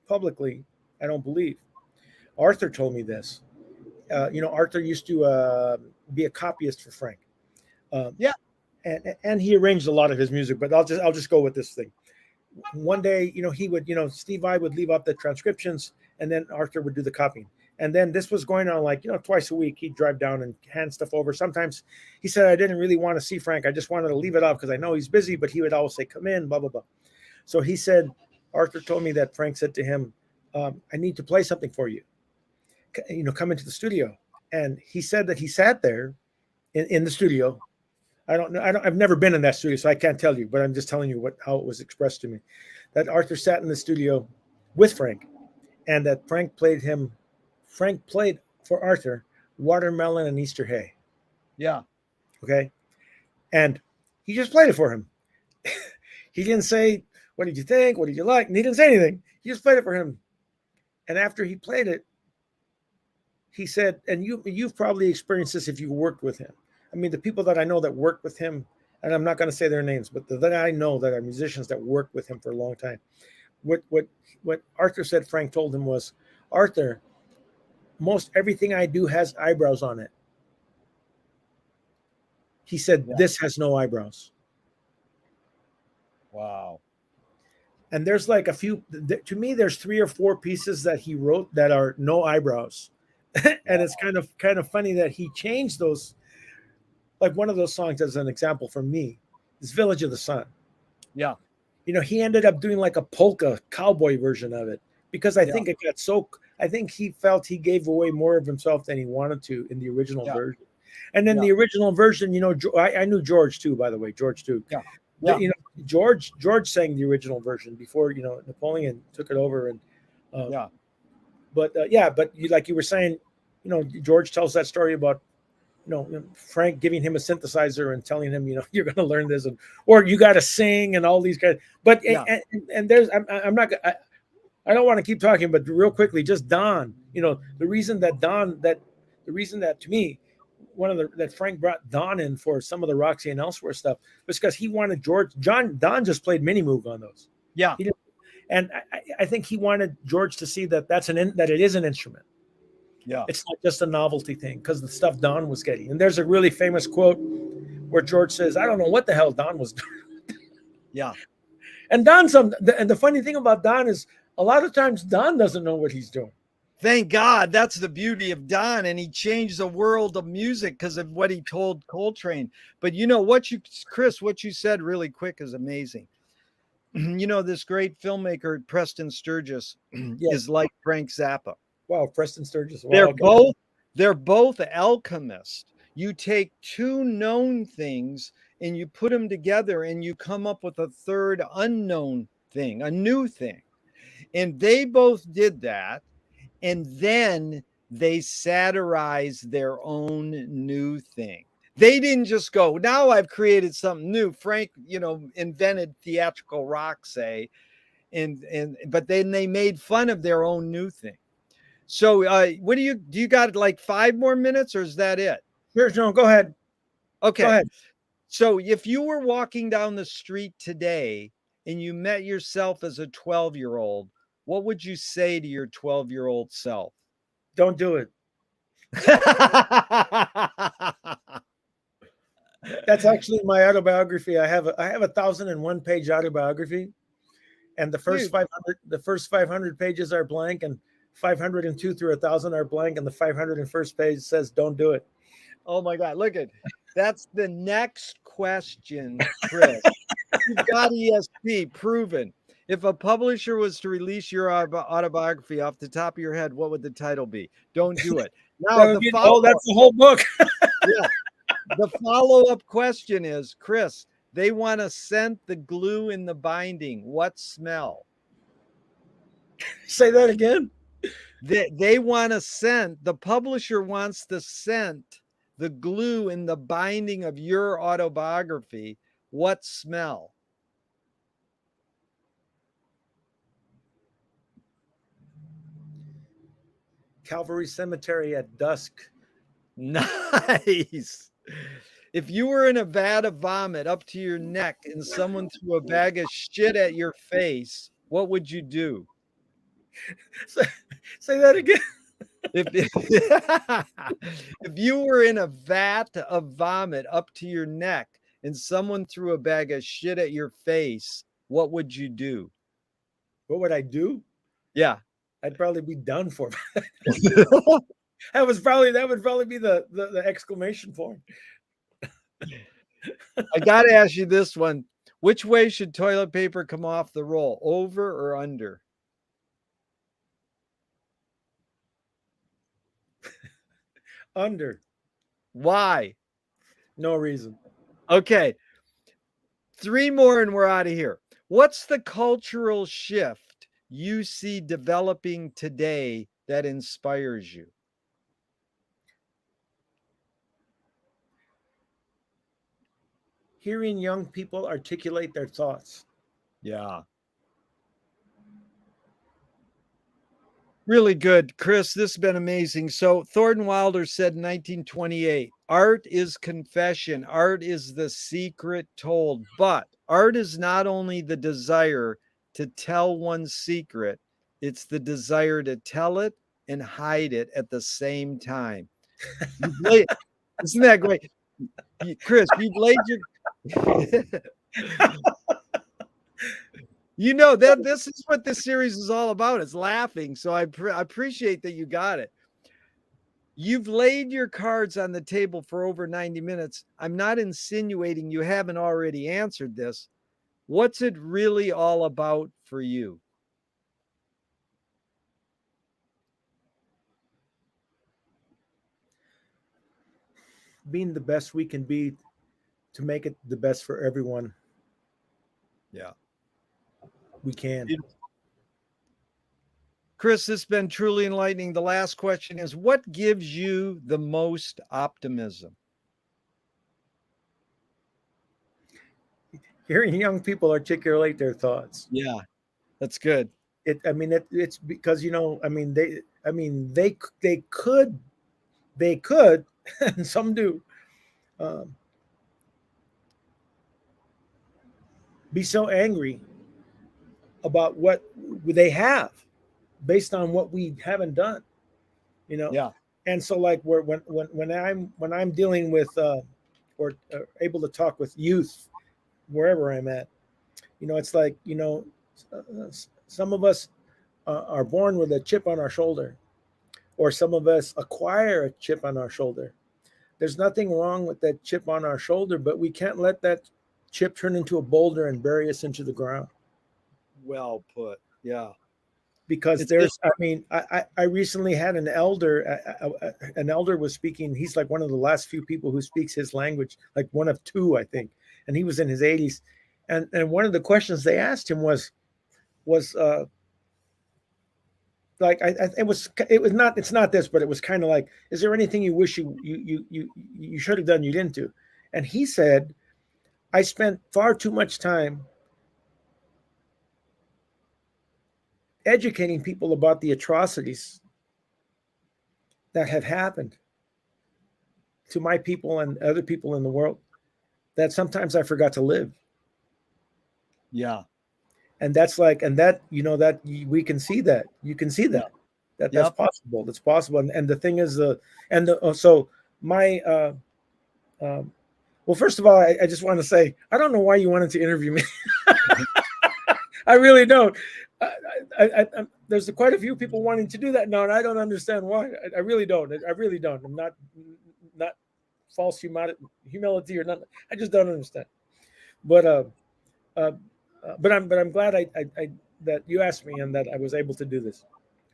publicly. I don't believe. Arthur told me this. Arthur used to be a copyist for Frank. Um, Yeah. and he arranged a lot of his music, but I'll just go with this thing. One day, he would, Steve Vai would leave up the transcriptions, and then Arthur would do the copying. And then this was going on like, twice a week. He'd drive down and hand stuff over. Sometimes he said, I didn't really want to see Frank. I just wanted to leave it off because I know he's busy, but he would always say, come in, blah, blah, blah. So he said, Arthur told me that Frank said to him, I need to play something for you. Come into the studio. And he said that he sat there in the studio. I don't know. I've never been in that studio, so I can't tell you, but I'm just telling you how it was expressed to me. That Arthur sat in the studio with Frank, and that Frank played for Arthur Watermelon and Easter Hay. Yeah. Okay. And he just played it for him. He didn't say, what did you think? What did you like? And he didn't say anything. He just played it for him. And after he played it, he said, and you've probably experienced this if you worked with him. I mean, the people that I know that work with him, and I'm not going to say their names, but that I know that are musicians that work with him for a long time. What Arthur said Frank told him was, Arthur, most everything I do has eyebrows on it. He said, Yeah. this has no eyebrows. Wow. And there's like a few, to me, there's 3 or 4 pieces that he wrote that are no eyebrows. And it's kind of funny that he changed those. Like one of those songs as an example for me is Village of the Sun. Yeah. He ended up doing like a polka cowboy version of it because I think it got so I think he felt he gave away more of himself than he wanted to in the original Yeah. version. And then Yeah. the original version, I knew George too, by the way, George too. Yeah. Yeah. George sang the original version before Napoleon took it over, and uh, Yeah. but like you were saying, George tells that story about Frank giving him a synthesizer and telling him, you're going to learn this, or you got to sing and all these guys. But Yeah. and there's I'm not I don't want to keep talking, but real quickly, just Don. The reason that to me, that Frank brought Don in for some of the Roxy and Elsewhere stuff was because he wanted Don just played Mini Move on those. Yeah. He didn't, and I think he wanted George to see that that it is an instrument. Yeah. It's not just a novelty thing, because the stuff Don was getting. And there's a really famous quote where George says, "I don't know what the hell Don was doing." Yeah. And and the funny thing about Don is a lot of times Don doesn't know what he's doing. Thank God. That's the beauty of Don. And he changed the world of music because of what he told Coltrane. But Chris, what you said really quick is amazing. This great filmmaker, Preston Sturges, Yes. is like Frank Zappa. Wow, Preston Sturges. They're Wow, both alchemists. You take two known things and you put them together and you come up with a third unknown thing, a new thing. And they both did that. And then they satirized their own new thing. They didn't just go, now I've created something new. Frank, invented theatrical rock, say, but then they made fun of their own new thing. So do you got like 5 more minutes, or is that it? No, go ahead. Okay. Go ahead. So if you were walking down the street today and you met yourself as a 12-year-old, what would you say to your 12-year-old self? Don't do it. That's actually my autobiography. I have a 1,001 page autobiography, and the first 500 pages are blank, and 502 through 1,000 are blank, and the 501st page says don't do it. Oh my God, look at that's the next question, Chris. You've got ESP proven. If a publisher was to release your autobiography off the top of your head, what would the title be? Don't do it. Now that's the whole book. Yeah. The follow-up question is, Chris, they want to scent the glue in the binding. What smell? Say that again. They want to scent. The publisher wants to scent the glue in the binding of your autobiography. What smell? Calvary Cemetery at dusk. Nice. If you were in a vat of vomit up to your neck and someone threw a bag of shit at your face, what would you do? Say that again. If you were in a vat of vomit up to your neck and someone threw a bag of shit at your face, what would you do? What would I do? Yeah. I'd probably be done for. That would probably be the exclamation point. I got to ask you this one. Which way should toilet paper come off the roll? Over or under? Under. Why? No reason. Okay. 3 more and we're out of here. What's the cultural shift you see developing today that inspires you? Hearing young people articulate their thoughts. Yeah. Really good, Chris. This has been amazing. So Thornton Wilder said in 1928, art is confession. Art is the secret told. But art is not only the desire to tell one's secret, it's the desire to tell it and hide it at the same time. Isn't that great? Chris, you've laid your... that this is what this series is all about. It's laughing. So I appreciate that you got it. You've laid your cards on the table for over 90 minutes. I'm not insinuating you haven't already answered this. What's it really all about for you? being the best we can be to make it the best for everyone Yeah. we can. Chris, this has been truly enlightening. The last question is, what gives you the most optimism? Hearing young people articulate their thoughts. Yeah, that's good. It's because, they could, and some do, um, be so angry about what they have based on what we haven't done, Yeah. and so like when I'm dealing with or able to talk with youth wherever I'm at, it's like, some of us are born with a chip on our shoulder, or some of us acquire a chip on our shoulder. There's nothing wrong with that chip on our shoulder, but we can't let that chip turn into a boulder and bury us into the ground. Well put. Yeah. Because I recently had an elder. An elder was speaking. He's like one of the last few people who speaks his language, like one of two, I think, and he was in his 80s. And one of the questions they asked him was like, it's not this, but it was kind of like, is there anything you wish you should have done you didn't do? And he said, I spent far too much time educating people about the atrocities that have happened to my people and other people in the world, that sometimes I forgot to live. Yeah. And that's like, and that, that we can see that, you can see that, Yep. that's possible. That's possible. And the thing is, so my, well, first of all, I just want to say, I don't know why you wanted to interview me. I really don't. There's quite a few people wanting to do that now, and I don't understand why. I really don't. I really don't. I'm not false humility or nothing. I just don't understand. But I'm glad I that you asked me and that I was able to do this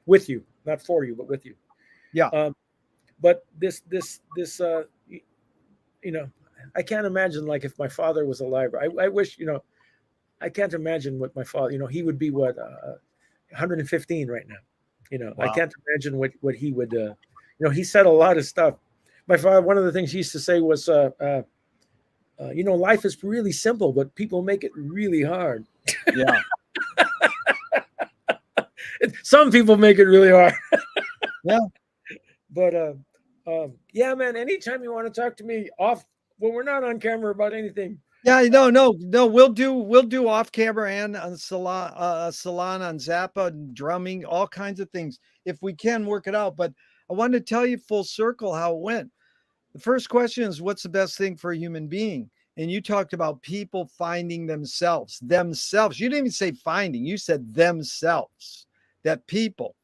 with you, not for you, but with you. Yeah. But this I can't imagine, like, if my father was alive. I wish, I can't imagine what my father, he would be 115 right now. Wow. I can't imagine what he would, he said a lot of stuff. My father, one of the things he used to say was, life is really simple, but people make it really hard. Yeah. Some people make it really hard. Yeah. But yeah, man, anytime you want to talk to me off when we're not on camera about anything. Yeah, no. We'll do off camera and on salon on Zappa, and drumming, all kinds of things if we can work it out. But I wanted to tell you full circle how it went. The first question is, what's the best thing for a human being? And you talked about people finding themselves. You didn't even say finding, you said themselves, that people.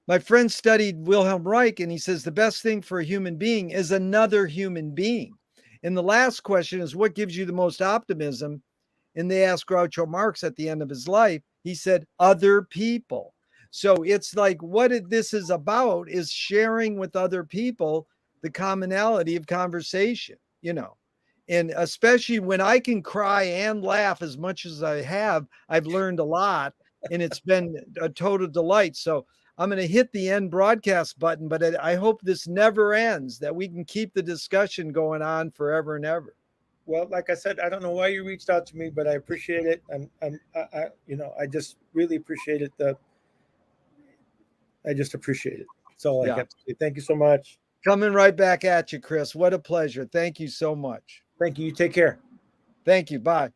My friend studied Wilhelm Reich, and he says the best thing for a human being is another human being. And the last question is, what gives you the most optimism? And they asked Groucho Marx at the end of his life. He said, other people. So it's like what this is about is sharing with other people the commonality of conversation, and especially when I can cry and laugh as much as I have, I've learned a lot, and it's been a total delight. So I'm going to hit the end broadcast button, but I hope this never ends, that we can keep the discussion going on forever and ever. Well, like I said, I don't know why you reached out to me, but I appreciate it. I just really appreciate it. I just appreciate it. That's all I have to say. Thank you so much. Coming right back at you, Chris. What a pleasure. Thank you so much. Thank you. You take care. Thank you. Bye.